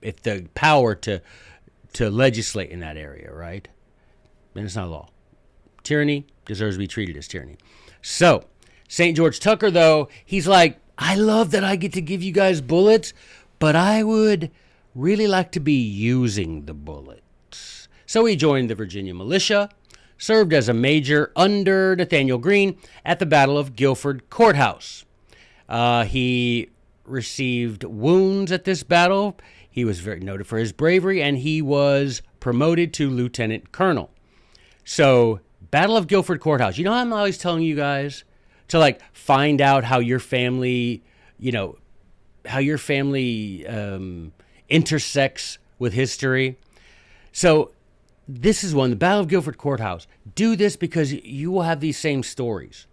If the power to legislate in that area, right? Then it's not a law. Tyranny deserves to be treated as tyranny. So, St. George Tucker, though, he's like, I love that I get to give you guys bullets, but I would really like to be using the bullets. So he joined the Virginia militia, served as a major under Nathanael Greene at the Battle of Guilford Courthouse. He received wounds at this battle. He was very noted for his bravery, and he was promoted to lieutenant colonel. So Battle of Guilford Courthouse. You know how I'm always telling you guys to like find out how your family, you know, how your family intersects with history. So this is one, the Battle of Guilford Courthouse. Do this because you will have these same stories.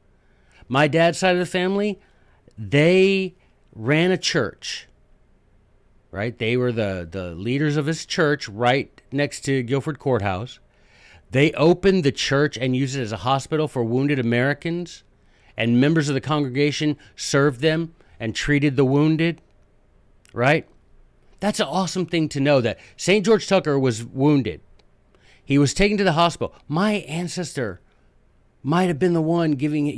My dad's side of the family, they ran a church, right? They were the leaders of his church right next to Guilford Courthouse. They opened the church and used it as a hospital for wounded Americans, and members of the congregation served them and treated the wounded, right? That's an awesome thing to know, that St. George Tucker was wounded. He was taken to the hospital. My ancestor might have been the one giving,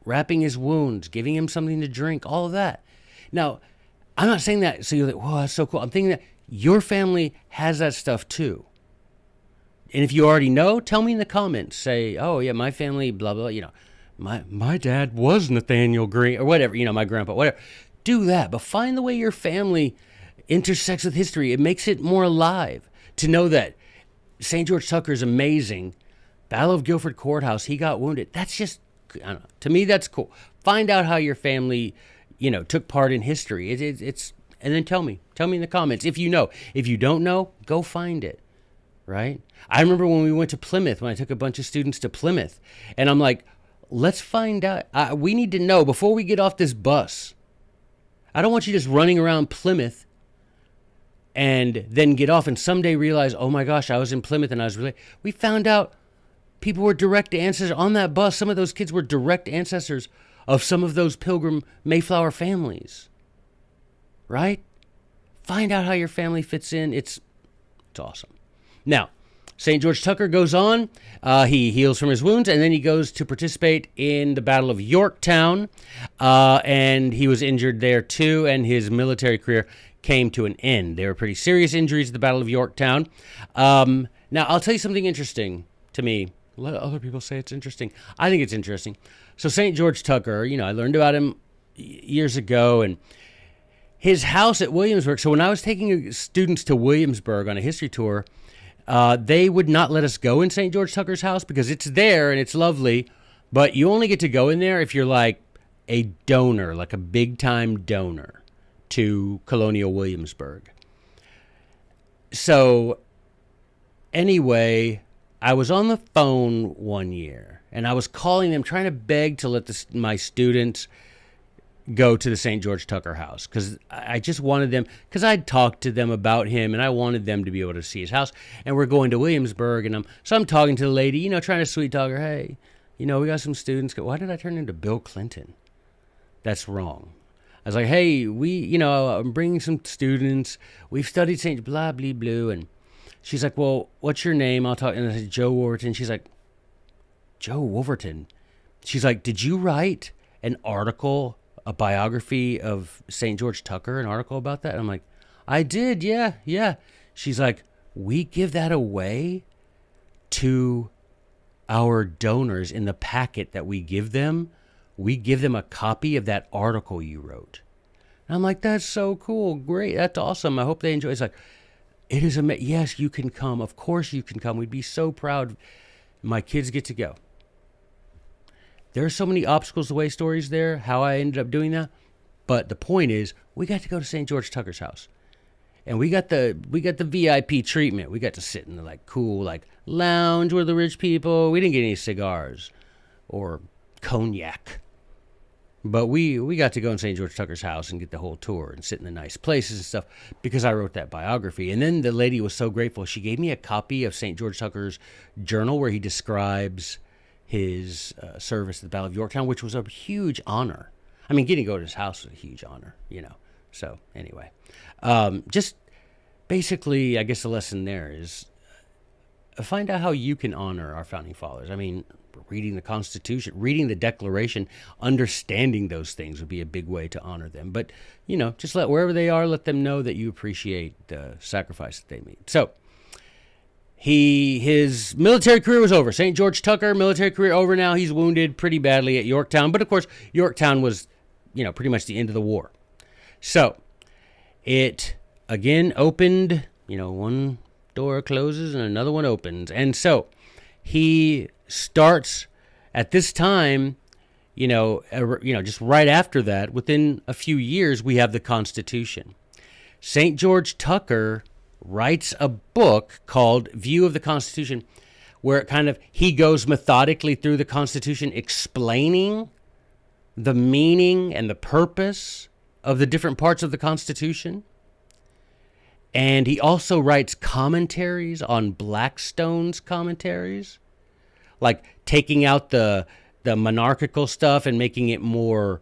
wrapping his wounds, giving him something to drink, all of that. Now, I'm not saying that so you're like, whoa, that's so cool. I'm thinking that your family has that stuff too. And if you already know, tell me in the comments. Say, oh, yeah, my family, blah, blah, my dad was Nathaniel Green, or whatever, my grandpa, whatever. Do that, but find the way your family intersects with history. It makes it more alive to know that St. George Tucker is amazing. Battle of Guilford Courthouse, he got wounded. That's just, I don't know. To me, that's cool. Find out how your family, took part in history. It's, and then tell me in the comments if you know. If you don't know, go find it. Right? I remember when we went to Plymouth, when I took a bunch of students to Plymouth, and I'm like, let's find out. We need to know before we get off this bus. I don't want you just running around Plymouth and then get off and someday realize, oh my gosh, I was in Plymouth and I was really. We found out people were direct ancestors on that bus. Some of those kids were direct ancestors of some of those Pilgrim Mayflower families. Right? Find out how your family fits in. It's awesome. Now, St. George Tucker goes on. He heals from his wounds, and then he goes to participate in the Battle of Yorktown, and he was injured there too, and his military career came to an end. They were pretty serious injuries at the Battle of Yorktown. Now, I'll tell you something interesting to me. A lot of other people say it's interesting. I think it's interesting. So St. George Tucker, I learned about him years ago, and his house at Williamsburg. So when I was taking students to Williamsburg on a history tour, they would not let us go in St. George Tucker's house because it's there and it's lovely, but you only get to go in there if you're like a donor, like a big time donor to Colonial Williamsburg. So anyway, I was on the phone one year and I was calling them, trying to beg to let my students go to the St. George Tucker house because I just wanted them, because I'd talked to them about him and I wanted them to be able to see his house. And we're going to Williamsburg, and I'm talking to the lady, trying to sweet talk her. Hey, we got some students. Why did I turn into Bill Clinton? That's wrong. I was like, hey, I'm bringing some students. We've studied St. Blah, blah, blue. And she's like, well, what's your name? I'll talk. And I said, Joe Wolverton. She's like, Joe Wolverton? She's like, did you write an article, a biography of St. George Tucker, an article about that? And I'm like, I did, yeah. She's like, we give that away to our donors in the packet that we give them. We give them a copy of that article you wrote. And I'm like, that's so cool. Great. That's awesome. I hope they enjoy it. It's like, it is amazing. Yes, you can come. Of course you can come. We'd be so proud. My kids get to go. There are so many obstacles to the way stories there, how I ended up doing that. But the point is, we got to go to St. George Tucker's house. And we got the VIP treatment. We got to sit in the cool lounge with the rich people. We didn't get any cigars or cognac. But we got to go in St. George Tucker's house and get the whole tour and sit in the nice places and stuff because I wrote that biography. And then the lady was so grateful. She gave me a copy of St. George Tucker's journal where he describes his service at the Battle of Yorktown, which was a huge honor. I mean, getting to go to his house was a huge honor, So anyway, just basically, I guess the lesson there is find out how you can honor our founding fathers. I mean, reading the Constitution, reading the Declaration, understanding those things would be a big way to honor them. But, just wherever they are, let them know that you appreciate the sacrifice that they made. So his military career was over. St. George Tucker, military career over now. He's wounded pretty badly at Yorktown. But, of course, Yorktown was, pretty much the end of the war. So it, again, opened, one door closes and another one opens. And so he starts at this time, just right after that, within a few years, we have the Constitution. St. George Tucker writes a book called View of the Constitution, where he goes methodically through the Constitution, explaining the meaning and the purpose of the different parts of the Constitution. And he also writes commentaries on Blackstone's commentaries, like taking out the monarchical stuff and making it more,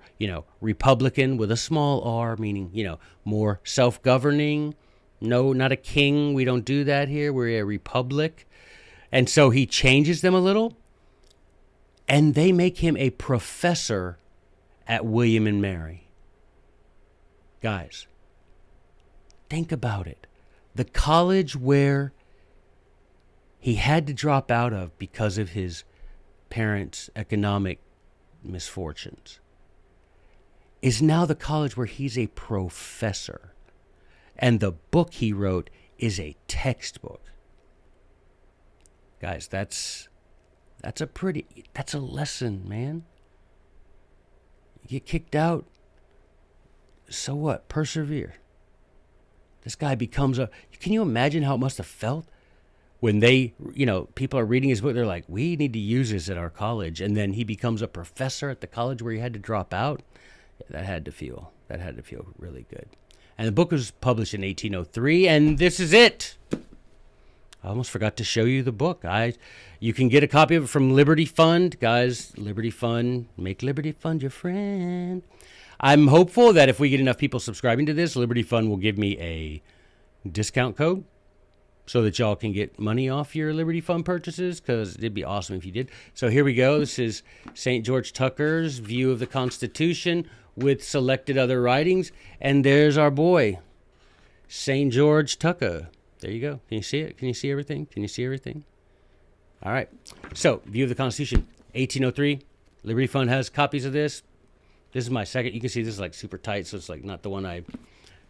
Republican with a small r, meaning, more self-governing. No, not a king. We don't do that here. We're a republic. And so he changes them a little, and they make him a professor at William and Mary. Guys, think about it. The college where he had to drop out of because of his parents' economic misfortunes is now the college where he's a professor. And the book he wrote is a textbook. Guys, that's a lesson, man. You get kicked out, so what? Persevere. This guy becomes can you imagine how it must have felt when people are reading his book? They're like, we need to use this at our college. And then he becomes a professor at the college where he had to drop out. That had to feel really good. And the book was published in 1803, and this is it. I almost forgot to show you the book. You can get a copy of it from Liberty Fund. Guys, Liberty Fund, make Liberty Fund your friend. I'm hopeful that if we get enough people subscribing to this, Liberty Fund will give me a discount code so that y'all can get money off your Liberty Fund purchases, because it'd be awesome if you did. So here we go. This is St. George Tucker's View of the Constitution with selected other writings. And there's our boy, St. George Tucker. There you go. Can you see it? Can you see everything? Can you see everything? All right. So, View of the Constitution, 1803. Liberty Fund has copies of this. This is my second. You can see this is like super tight, so it's like not the one I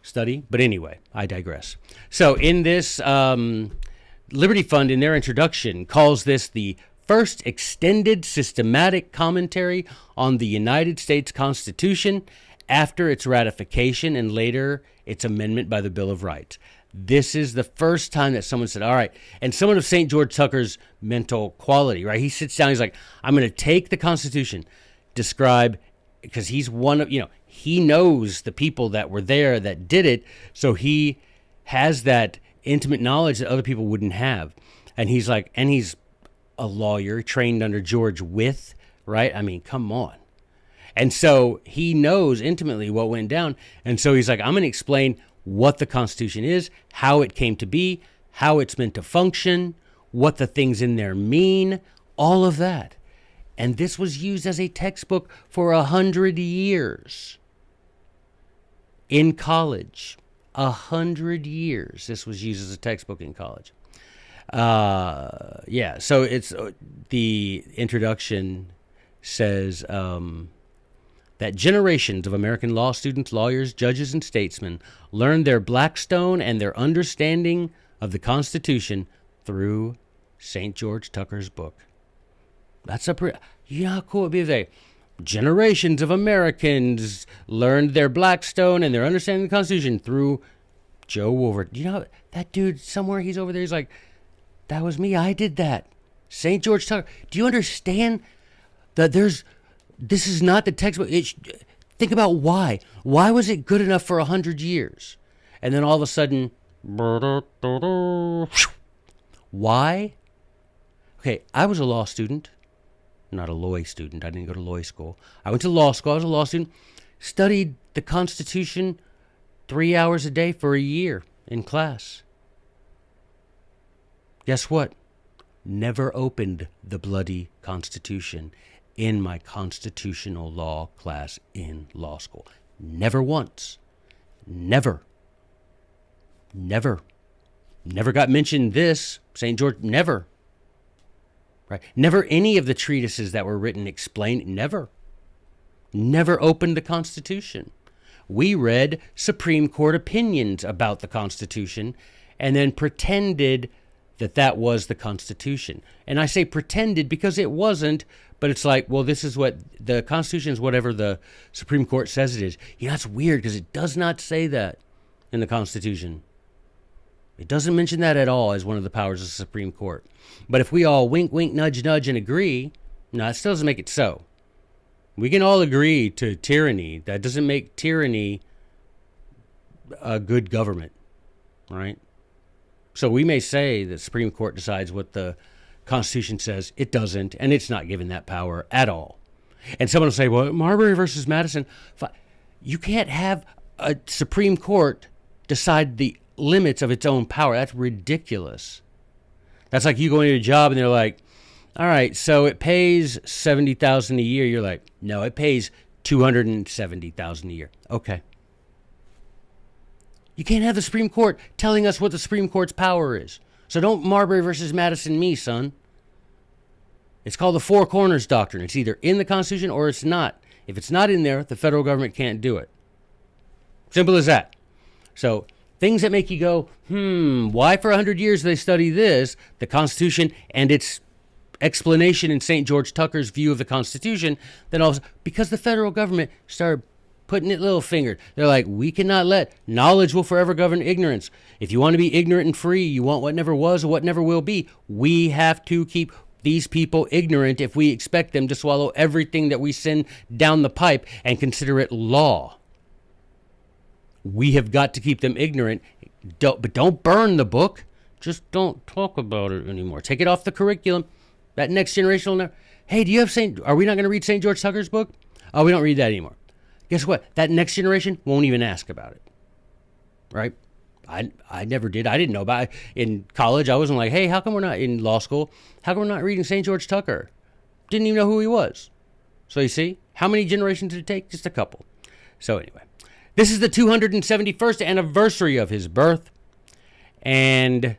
study. But anyway, I digress. So, in this, Liberty Fund, in their introduction, calls this the first extended systematic commentary on the United States Constitution after its ratification and later its amendment by the Bill of Rights. This is the first time that someone said, all right, and someone of St. George Tucker's mental quality, right? He sits down, he's like, I'm going to take the Constitution, describe, because he's one of, he knows the people that were there that did it, so he has that intimate knowledge that other people wouldn't have. And he's like, and he's a lawyer trained under George Wythe, right? I mean, come on. And so he knows intimately what went down. And so he's like, I'm going to explain what the Constitution is, how it came to be, how it's meant to function, what the things in there mean, all of that. And this was used as a textbook for 100 years in college. 100 years this was used as a textbook in college. So it's the introduction says that generations of American law students, lawyers, judges, and statesmen learned their Blackstone and their understanding of the Constitution through St. George Tucker's book. That's how cool it would be if they, generations of Americans learned their Blackstone and their understanding of the Constitution through Joe Wolverton. That dude somewhere, he's over there, he's like, that was me, I did that. St. George Tucker. Do you understand that this is not the textbook? Think about why. Why was it good enough for 100 years? And then all of a sudden, why? Okay, I was a law student, not a law student. I didn't go to law school. I went to law school. I was a law student, studied the Constitution 3 hours a day for a year in class. Guess what? Never opened the bloody Constitution in my constitutional law class in law school. Never once. Never got mentioned this. St. George, never. Right? Never any of the treatises that were written explained. Never opened the Constitution. We read Supreme Court opinions about the Constitution and then pretended that was the Constitution. And I say pretended because it wasn't, but it's like, well, this is what the Constitution is, whatever the Supreme Court says it is. You know, that's weird because it does not say that in the Constitution. It doesn't mention that at all as one of the powers of the Supreme Court. But if we all wink, wink, nudge, nudge, and agree, no, it still doesn't make it so. We can all agree to tyranny. That doesn't make tyranny a good government, right? So we may say the Supreme Court decides what the Constitution says. It doesn't, and it's not given that power at all. And someone will say, well, Marbury versus Madison, you can't have a Supreme Court decide the limits of its own power. That's ridiculous. That's like you going to a job and they're like, all right, so it pays $70,000 a year. You're like, no, it pays $270,000 a year. Okay. You can't have the Supreme Court telling us what the Supreme Court's power is. So don't Marbury versus Madison me, son. It's called the Four Corners Doctrine. It's either in the Constitution or it's not. If it's not in there, the federal government can't do it. Simple as that. So things that make you go, why for 100 years they study this, the Constitution and its explanation in St. George Tucker's view of the Constitution, then all of a sudden, because the federal government started putting it little fingered. They're like, we cannot let knowledge will forever govern ignorance. If you want to be ignorant and free, you want what never was or what never will be, we have to keep these people ignorant if we expect them to swallow everything that we send down the pipe and consider it law. We have got to keep them ignorant. But don't burn the book. Just don't talk about it anymore. Take it off the curriculum. That next generation will never. Hey, are we not going to read St. George Tucker's book? Oh, we don't read that anymore. Guess what? That next generation won't even ask about it. Right? I never did. I didn't know about it. In college, I wasn't like, hey, how come we're not in law school? How come we're not reading St. George Tucker? Didn't even know who he was. So you see, how many generations did it take? Just a couple. So anyway, this is the 271st anniversary of his birth. And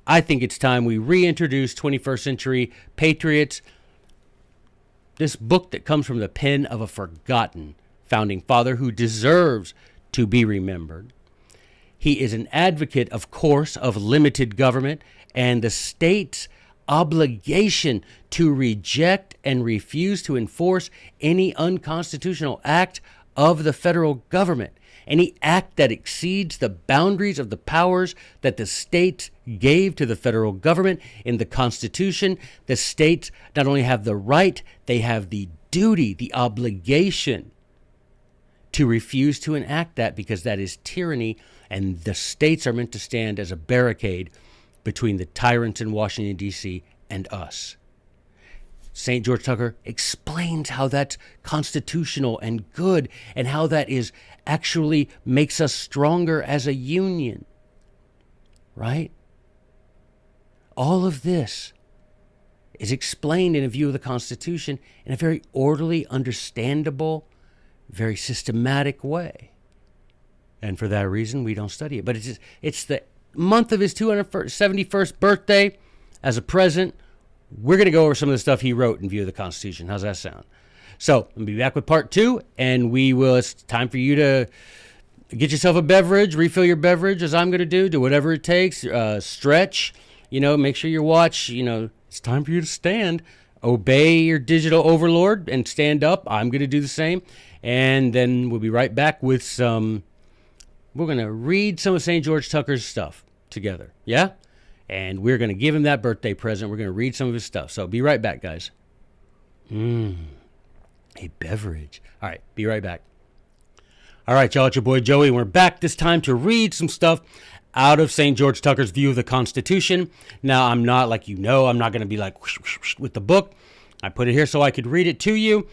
I think it's time we reintroduce 21st century patriots. This book that comes from the pen of a forgotten founding father who deserves to be remembered. He is an advocate, of course, of limited government and the state's obligation to reject and refuse to enforce any unconstitutional act of the federal government. Any act that exceeds the boundaries of the powers that the states gave to the federal government in the Constitution. The states not only have the right, they have the duty, the obligation to refuse to enact that, because that is tyranny, and the states are meant to stand as a barricade between the tyrants in Washington, D.C. and us. St. George Tucker explains how that's constitutional and good, and how that is actually makes us stronger as a union. Right? All of this is explained in a view of the Constitution in a very orderly, understandable, very systematic way. And for that reason, we don't study it. But it's the month of his 271st birthday. As a present, we're going to go over some of the stuff he wrote in view of the Constitution. How's that sound? So, I'll be back with part 2, and it's time for you to get yourself a beverage, refill your beverage, as I'm going to do whatever it takes, stretch, make sure your watch, it's time for you to stand. Obey your digital overlord and stand up. I'm going to do the same. And then we'll be right back with we're going to read some of St. George Tucker's stuff together. Yeah? And we're going to give him that birthday present. We're going to read some of his stuff. So be right back, guys. A beverage. All right, be right back. All right, y'all, it's your boy Joey. We're back this time to read some stuff out of St. George Tucker's view of the Constitution. Now, I'm not, I'm not going to be like whoosh, whoosh, whoosh with the book. I put it here so I could read it to you.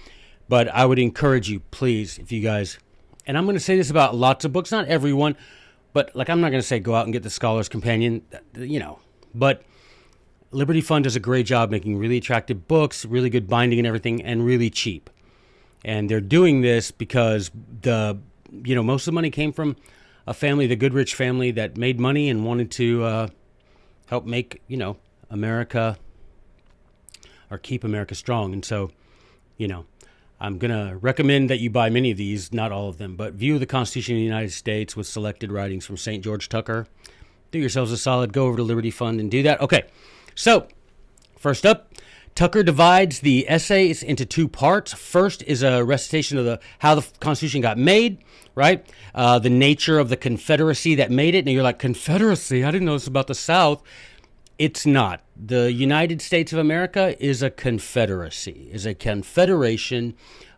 But I would encourage you, please, if you guys, and I'm going to say this about lots of books, not everyone, but I'm not going to say go out and get the Scholar's Companion, but Liberty Fund does a great job making really attractive books, really good binding and everything, and really cheap. And they're doing this because most of the money came from a family, the Goodrich family, that made money and wanted to help make, America, or keep America strong. And so, I'm going to recommend that you buy many of these, not all of them, but View of the Constitution of the United States with selected writings from St. George Tucker. do yourselves a solid. Go over to Liberty Fund and do that. Okay, so first up, Tucker divides the essays into two parts. First is a recitation of how the Constitution got made, right? The nature of the Confederacy that made it. And you're like, Confederacy? I didn't know this about the South. It's not. The United States of America is a confederacy, is a confederation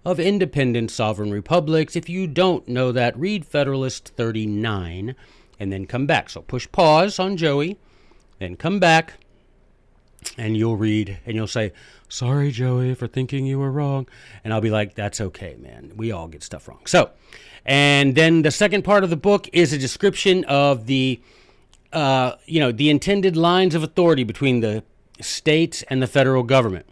of independent sovereign republics. If you don't know that, read Federalist 39 and then come back. So push pause on Joey, then come back, and you'll read, and you'll say, sorry, Joey, for thinking you were wrong. And I'll be like, that's okay, man. We all get stuff wrong. So, and then the second part of the book is a description of the intended lines of authority between the states and the federal government.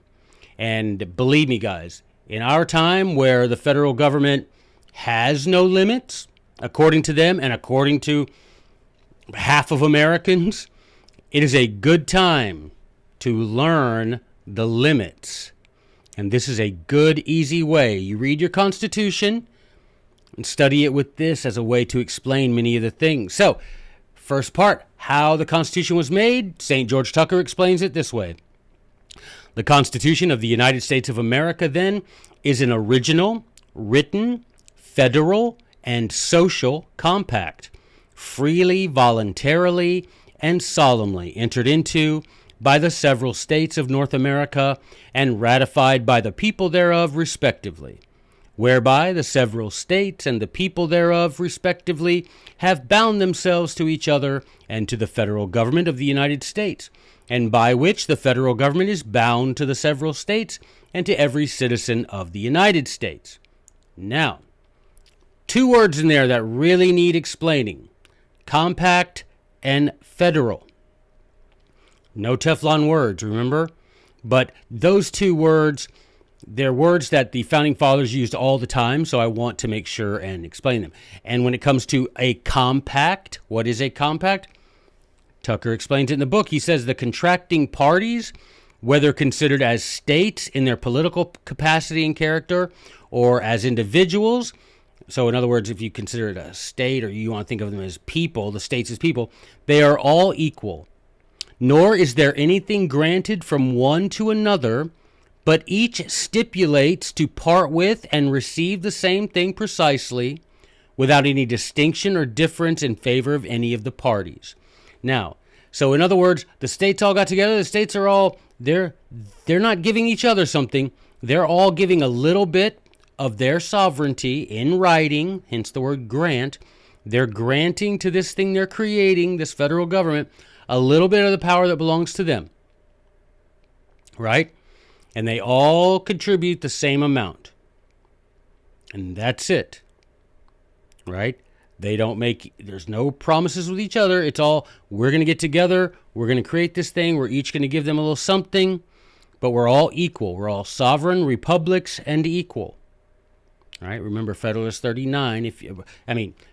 And believe me, guys, in our time where the federal government has no limits, according to them and according to half of Americans, it is a good time to learn the limits. And this is a good, easy way. You read your Constitution and study it with this as a way to explain many of the things. So, first part, how the Constitution was made. St. George Tucker explains it this way. The Constitution of the United States of America, then, is an original, written, federal, and social compact, freely, voluntarily, and solemnly entered into by the several states of North America and ratified by the people thereof respectively, whereby the several states and the people thereof respectively have bound themselves to each other and to the federal government of the United States, and by which the federal government is bound to the several states and to every citizen of the United States. Now, two words in there that really need explaining: compact and federal. No Teflon words, remember? But those two words, they're words that the Founding Fathers used all the time, so I want to make sure and explain them. And when it comes to a compact, what is a compact? Tucker explains it in the book. He says the contracting parties, whether considered as states in their political capacity and character or as individuals, so in other words, if you consider it a state or you want to think of them as people, the states as people, they are all equal. Nor is there anything granted from one to another, but each stipulates to part with and receive the same thing precisely, without any distinction or difference in favor of any of the parties. Now, so in other words, the states all got together. The states are all, they're not giving each other something. They're all giving a little bit of their sovereignty in writing, hence the word grant. They're granting to this thing they're creating, this federal government, a little bit of the power that belongs to them, right? And they all contribute the same amount. And that's it, right? They don't make, there's no promises with each other. It's all, we're going to get together. We're going to create this thing. We're each going to give them a little something, but we're all equal. We're all sovereign republics and equal. All right, remember Federalist 39.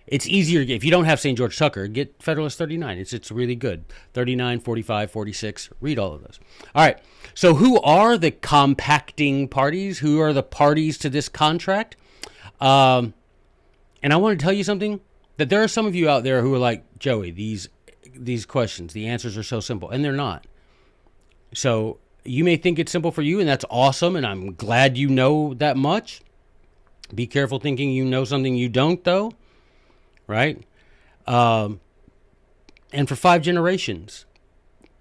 It's easier if you don't have St. George Tucker, get Federalist 39. It's really good. 39, 45, 46, read all of those. All right, so who are the compacting parties? Who are the parties to this contract? And I want to tell you something, that there are some of you out there who are like, Joey, these questions, the answers are so simple, and they're not. So you may think it's simple for you, and that's awesome, and I'm glad you know that much. Be careful thinking you know something you don't, though, right? And for 5 generations,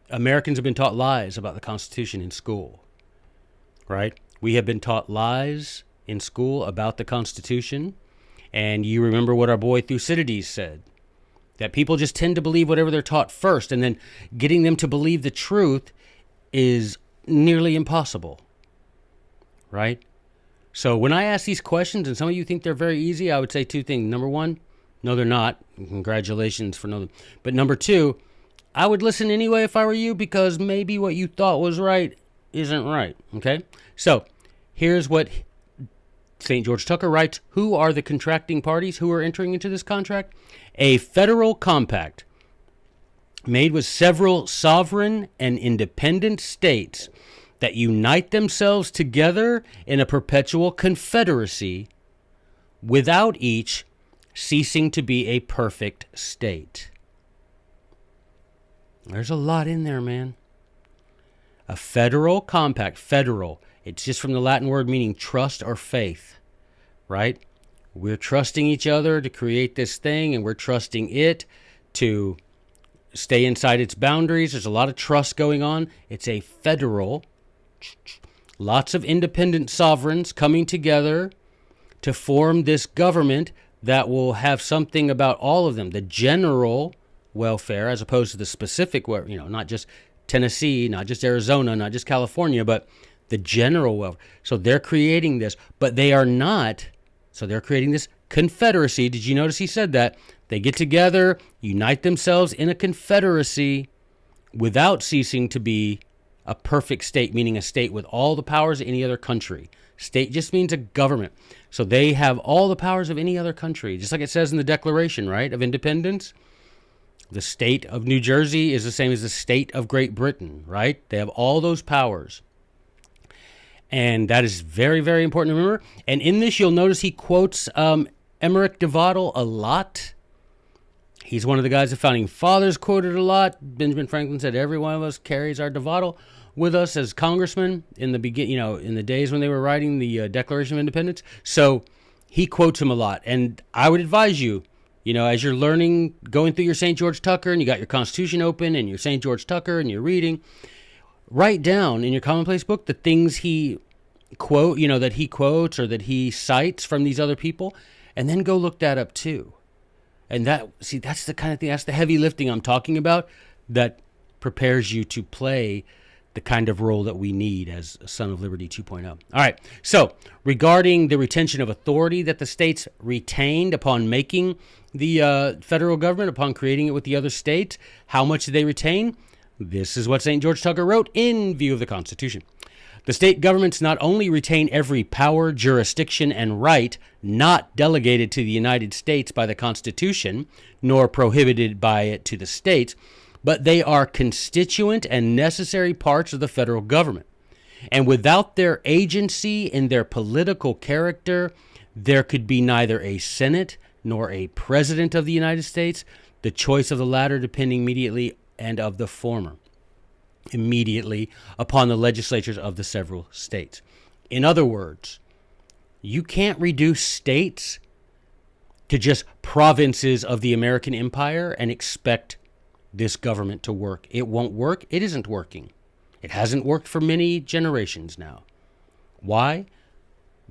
Americans have been taught lies about the Constitution in school, right? We have been taught lies in school about the Constitution, and you remember what our boy Thucydides said, that people just tend to believe whatever they're taught first, and then getting them to believe the truth is nearly impossible, right? So when I ask these questions, and some of you think they're very easy, I would say 2 things. Number 1, no, they're not. Congratulations for knowing. But number 2, I would listen anyway if I were you, because maybe what you thought was right isn't right, okay? So here's what St. George Tucker writes. Who are the contracting parties who are entering into this contract? A federal compact made with several sovereign and independent states that unite themselves together in a perpetual confederacy without each ceasing to be a perfect state. There's a lot in there, man. A federal compact, federal. It's just from the Latin word meaning trust or faith, right? We're trusting each other to create this thing, and we're trusting it to stay inside its boundaries. There's a lot of trust going on. It's a federal, lots of independent sovereigns coming together to form this government that will have something about all of them, the general welfare, as opposed to the specific, not just Tennessee, not just Arizona, not just California, but the general welfare. So they're creating this, but they are not. So they're creating this confederacy. Did you notice he said that? They get together, unite themselves in a confederacy without ceasing to be a perfect state, meaning a state with all the powers of any other country. State just means a government. So they have all the powers of any other country, just like it says in the Declaration, right, of Independence. The state of New Jersey is the same as the state of Great Britain, right? They have all those powers. And that is very, very important to remember. And in this, you'll notice he quotes Emmerich de Vattel a lot. He's one of the guys the Founding Fathers quoted a lot. Benjamin Franklin said every one of us carries our de Vattel with us as congressmen in the in the days when they were writing the Declaration of Independence. So he quotes him a lot. And I would advise you, as you're learning, going through your St. George Tucker, and you got your Constitution open and your St. George Tucker and you're reading, write down in your commonplace book the things he that he quotes or that he cites from these other people, and then go look that up too. And that's the kind of thing, that's the heavy lifting I'm talking about that prepares you to play the kind of role that we need as a Son of Liberty 2.0. All right, so regarding the retention of authority that the states retained upon making the federal government, upon creating it with the other states, how much did they retain? This is what St. George Tucker wrote in view of the Constitution. The state governments not only retain every power, jurisdiction, and right not delegated to the United States by the Constitution, nor prohibited by it to the states, but they are constituent and necessary parts of the federal government. And without their agency in their political character, there could be neither a Senate nor a President of the United States, the choice of the latter depending immediately and of the former immediately upon the legislatures of the several states. In other words, you can't reduce states to just provinces of the American empire and expect this government to work. It won't work. It isn't working. It hasn't worked for many generations now. Why?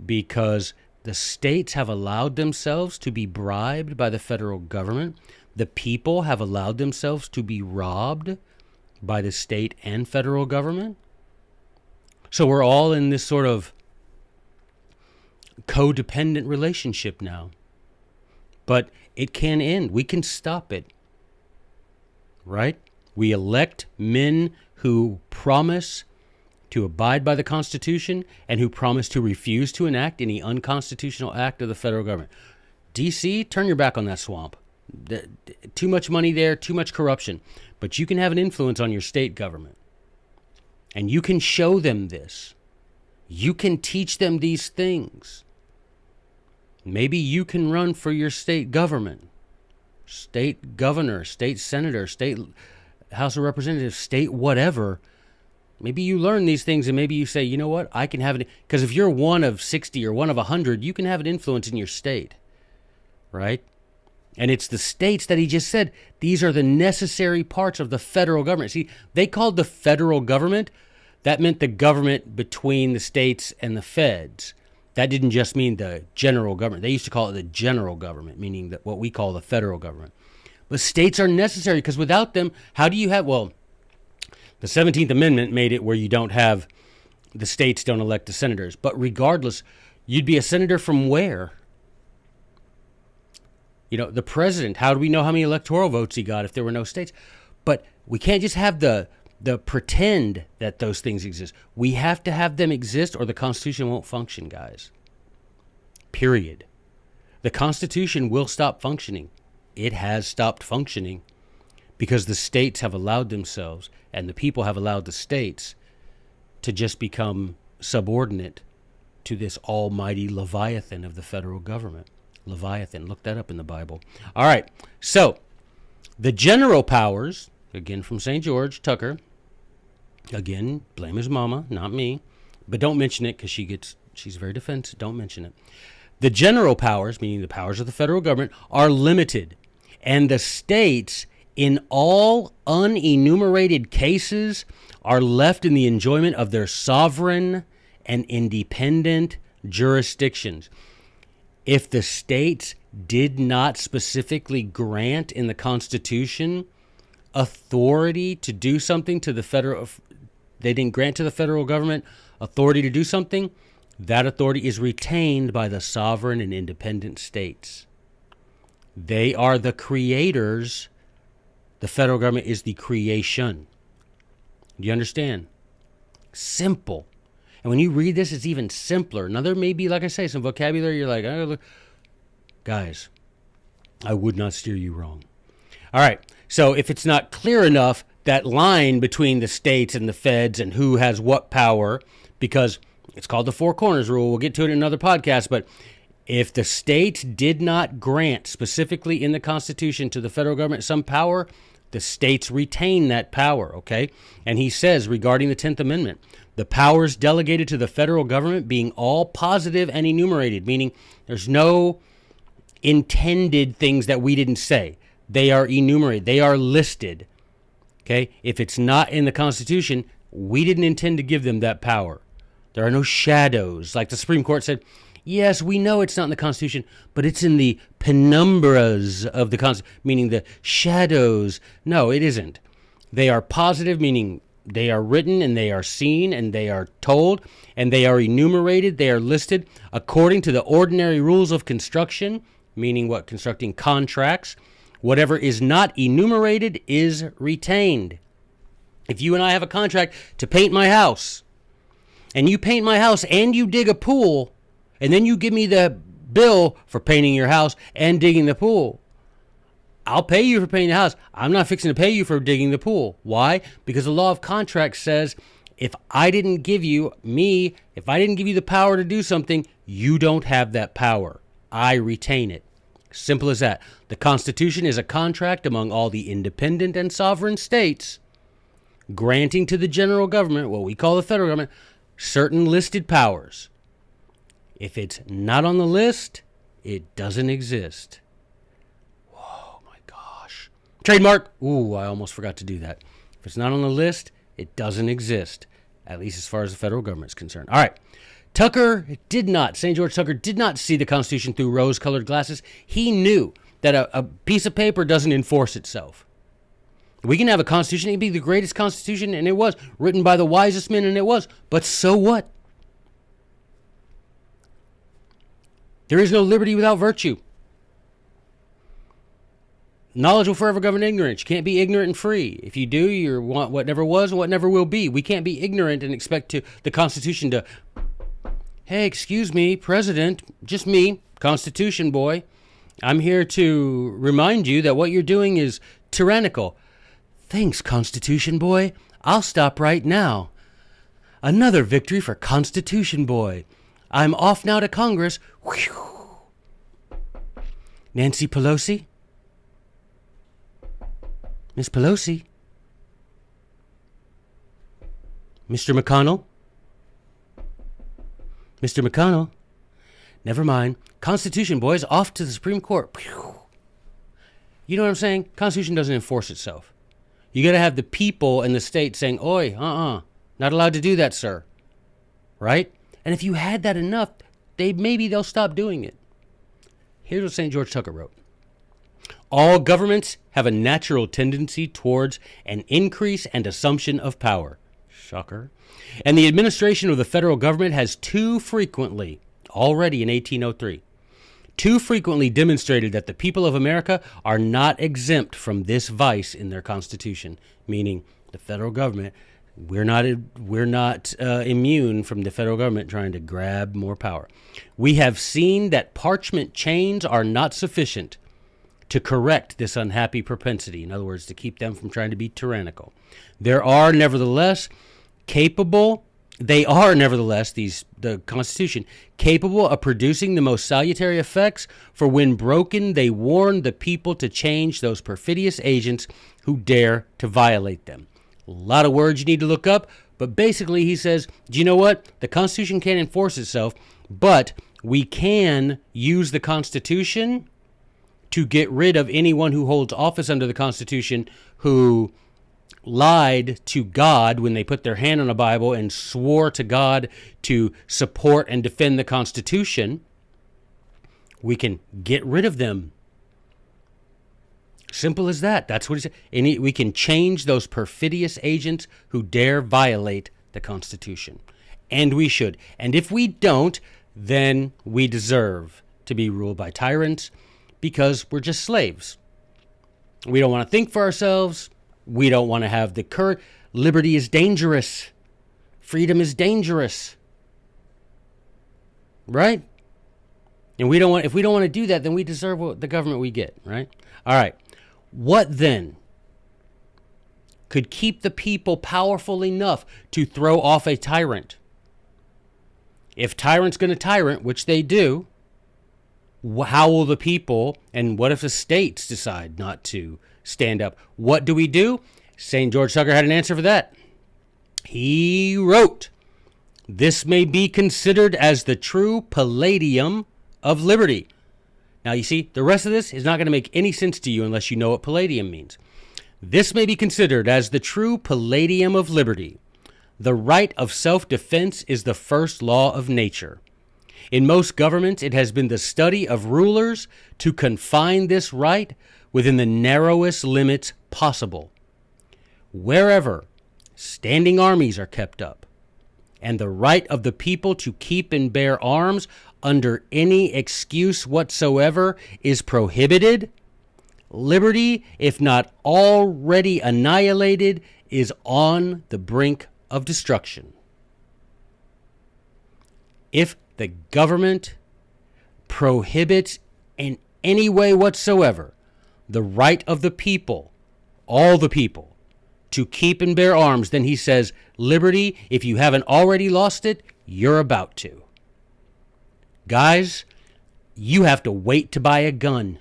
Because the states have allowed themselves to be bribed by the federal government. The people have allowed themselves to be robbed by the state and federal government. So we're all in this sort of codependent relationship now. But it can end. We can stop it. Right? We elect men who promise to abide by the Constitution and who promise to refuse to enact any unconstitutional act of the federal government. D.C., turn your back on that swamp. Too much money there, too much corruption. But you can have an influence on your state government. And you can show them this. You can teach them these things. Maybe you can run for your state government, state governor, state senator, state House of Representatives, state whatever. Maybe you learn these things and maybe you say, you know what, I can have it. Because if you're one of 60 or one of 100, you can have an influence in your state, right? And it's the states that he just said, these are the necessary parts of the federal government. See, they called the federal government, that meant the government between the states and the feds. That didn't just mean the general government. They used to call it the general government, meaning that what we call the federal government. But states are necessary because without them, how do you have, well, the 17th Amendment made it where you don't have, the states don't elect the senators. But regardless, you'd be a senator from where? The president, how do we know how many electoral votes he got if there were no states? But we can't just have the pretend that those things exist. We have to have them exist or the Constitution won't function, guys. Period. The Constitution will stop functioning. It has stopped functioning because the states have allowed themselves and the people have allowed the states to just become subordinate to this almighty Leviathan of the federal government. Leviathan, look that up in the Bible. All right, so the general powers again from St. George, Tucker. Again, blame his mama, not me. But don't mention it because she's very defensive. Don't mention it. The general powers, meaning the powers of the federal government, are limited. And the states, in all unenumerated cases, are left in the enjoyment of their sovereign and independent jurisdictions. If the states did not specifically grant in the Constitution authority to do something to the federal, they didn't grant to the federal government authority to do something, that authority is retained by the sovereign and independent states. They are the creators. The federal government is the creation. Do you understand? Simple. And when you read this, it's even simpler. Now, there may be, like I say, some vocabulary you're like, oh, look. Guys, I would not steer you wrong. All right. So if it's not clear enough, that line between the states and the feds and who has what power, because it's called the Four Corners Rule. We'll get to it in another podcast. But if the states did not grant specifically in the Constitution to the federal government some power, the states retain that power, okay? And he says regarding the 10th Amendment, the powers delegated to the federal government being all positive and enumerated, meaning there's no intended things that we didn't say. They are enumerated. They are listed, okay? If it's not in the Constitution, we didn't intend to give them that power. There are no shadows. Like the Supreme Court said, yes, we know it's not in the Constitution, but it's in the penumbras of the Constitution, meaning the shadows. No, it isn't. They are positive, meaning they are written and they are seen and they are told and they are enumerated. They are listed according to the ordinary rules of construction, meaning what? Constructing contracts. Whatever is not enumerated is retained. If you and I have a contract to paint my house, and you paint my house and you dig a pool, and then you give me the bill for painting your house and digging the pool, I'll pay you for painting the house. I'm not fixing to pay you for digging the pool. Why? Because the law of contracts says if I didn't give you the power to do something, you don't have that power. I retain it. Simple as that. The Constitution is a contract among all the independent and sovereign states, granting to the general government, what we call the federal government, certain listed powers. If it's not on the list, it doesn't exist. Oh my gosh. Trademark. Ooh, I almost forgot to do that. If it's not on the list, it doesn't exist, at least as far as the federal government is concerned. All right. St. George Tucker did not see the Constitution through rose-colored glasses. He knew that a piece of paper doesn't enforce itself. We can have a constitution, it can be the greatest constitution, and it was, written by the wisest men, and it was. But so what? There is no liberty without virtue. Knowledge will forever govern ignorance. You can't be ignorant and free. If you do, you want what never was and what never will be. We can't be ignorant and expect the Constitution to, hey, excuse me, President, just me, Constitution boy. I'm here to remind you that what you're doing is tyrannical. Thanks, Constitution boy. I'll stop right now. Another victory for Constitution boy. I'm off now to Congress. Whew. Nancy Pelosi? Miss Pelosi? Mr. McConnell? Mr. McConnell? Never mind. Constitution boys off to the Supreme Court. Whew. You know what I'm saying? Constitution doesn't enforce itself. You got to have the people and the state saying, oi, not allowed to do that, sir. Right? And if you had that enough, maybe they'll stop doing it. Here's what St. George Tucker wrote. All governments have a natural tendency towards an increase and assumption of power. Shocker. And the administration of the federal government has too frequently, already in 1803, too frequently demonstrated that the people of America are not exempt from this vice in their Constitution, meaning the federal government. We're not immune from the federal government trying to grab more power. We have seen that parchment chains are not sufficient to correct this unhappy propensity. In other words, to keep them from trying to be tyrannical. There are, nevertheless, capable They are, nevertheless, the Constitution, capable of producing the most salutary effects, for when broken, they warn the people to change those perfidious agents who dare to violate them. A lot of words you need to look up, but basically he says, do you know what? The Constitution can't enforce itself, but we can use the Constitution to get rid of anyone who holds office under the Constitution who lied to God when they put their hand on a Bible and swore to God to support and defend the Constitution. We can get rid of them. Simple as that. That's what he said. We can change those perfidious agents who dare violate the Constitution. And we should. And if we don't, then we deserve to be ruled by tyrants because we're just slaves. We don't want to think for ourselves. We don't want to have the courage. Liberty is dangerous. Freedom is dangerous. Right? And we don't want, if we don't want to do that, then we deserve what the government we get, right? All right. What then could keep the people powerful enough to throw off a tyrant? If tyrant's going to tyrant, which they do, how will the people, and what if the states decide not to stand up? What do we do? St. George Tucker had an answer for that. He wrote, "This may be considered as the true palladium of liberty." Now, you see, the rest of this is not going to make any sense to you unless you know what palladium means. This may be considered as the true palladium of liberty. The right of self-defense is the first law of nature. In most governments, it has been the study of rulers to confine this right within the narrowest limits possible. Wherever standing armies are kept up, and the right of the people to keep and bear arms under any excuse whatsoever is prohibited, liberty, if not already annihilated, is on the brink of destruction. If the government prohibits in any way whatsoever the right of the people, all the people, to keep and bear arms, then he says, liberty, if you haven't already lost it, you're about to. Guys, you have to wait to buy a gun.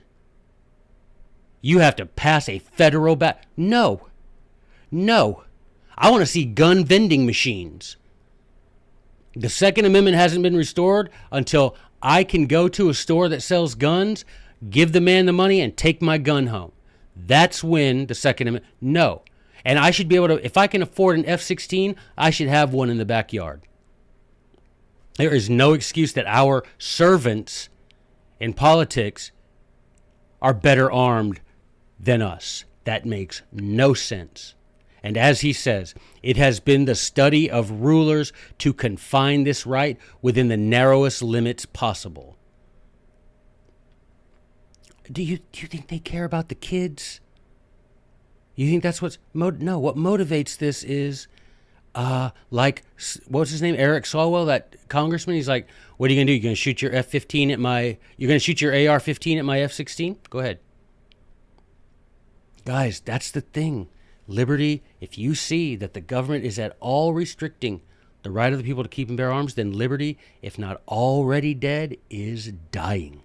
You have to pass a federal No. I want to see gun vending machines. The Second Amendment hasn't been restored until I can go to a store that sells guns, give the man the money, and take my gun home. That's when the Second Amendment. No. And I should be able to, if I can afford an F-16, I should have one in the backyard. There is no excuse that our servants in politics are better armed than us. That makes no sense. And as he says, it has been the study of rulers to confine this right within the narrowest limits possible. Do you think they care about the kids? You think that's no, what motivates this is, like, what's his name? Eric Swalwell, that congressman. He's like, what are you going to do? You're going to shoot your F-15 you're going to shoot your AR-15 at my F-16? Go ahead. Guys, that's the thing. Liberty, if you see that the government is at all restricting the right of the people to keep and bear arms, then liberty, if not already dead, is dying.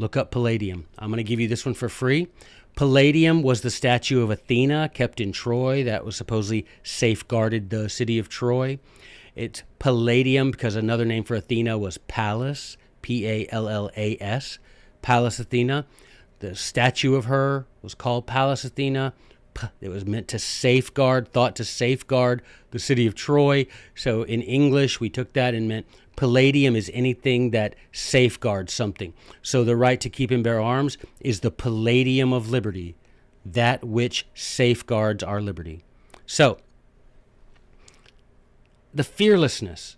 Look up palladium. I'm going to give you this one for free. Palladium was the statue of Athena kept in Troy that was supposedly safeguarded the city of Troy. It's palladium because another name for Athena was Pallas, Pallas, Pallas Athena. The statue of her was called Pallas Athena. It was meant to safeguard, thought to safeguard the city of Troy. So in English, we took that and meant palladium is anything that safeguards something. So the right to keep and bear arms is the palladium of liberty, that which safeguards our liberty. So the fearlessness,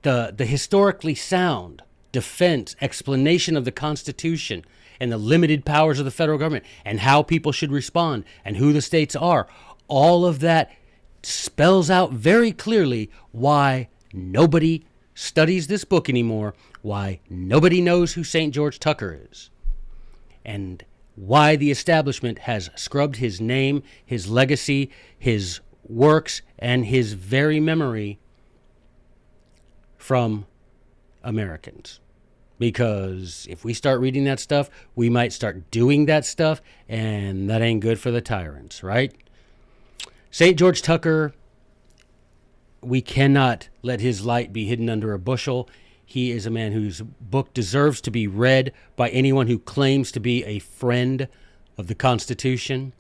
the historically sound defense, explanation of the Constitution, and the limited powers of the federal government, and how people should respond, and who the states are, all of that spells out very clearly why nobody studies this book anymore, why nobody knows who St. George Tucker is, and why the establishment has scrubbed his name, his legacy, his works and his very memory from Americans. Because if we start reading that stuff, we might start doing that stuff, and that ain't good for the tyrants, right? St. George Tucker, we cannot let his light be hidden under a bushel. He is a man whose book deserves to be read by anyone who claims to be a friend of the Constitution.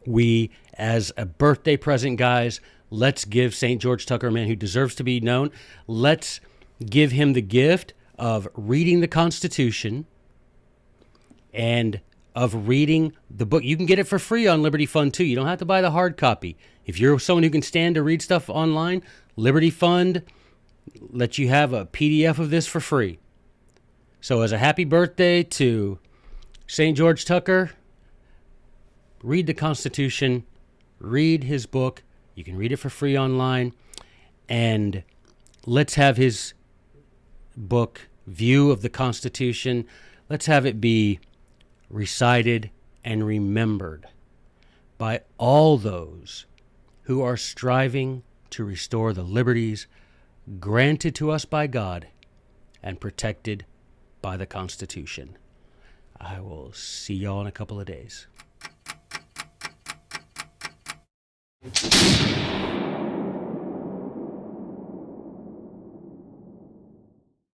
We, as a birthday present, guys, let's give St. George Tucker a man who deserves to be known. Let's give him the gift of reading the Constitution and of reading the book. You can get it for free on Liberty Fund, too. You don't have to buy the hard copy. If you're someone who can stand to read stuff online, Liberty Fund lets you have a PDF of this for free. So as a happy birthday to St. George Tucker, read the Constitution, read his book. You can read it for free online. And let's have his book, View of the Constitution, let's have it be recited and remembered by all those who are striving to restore the liberties granted to us by God and protected by the Constitution. I will see y'all in a couple of days.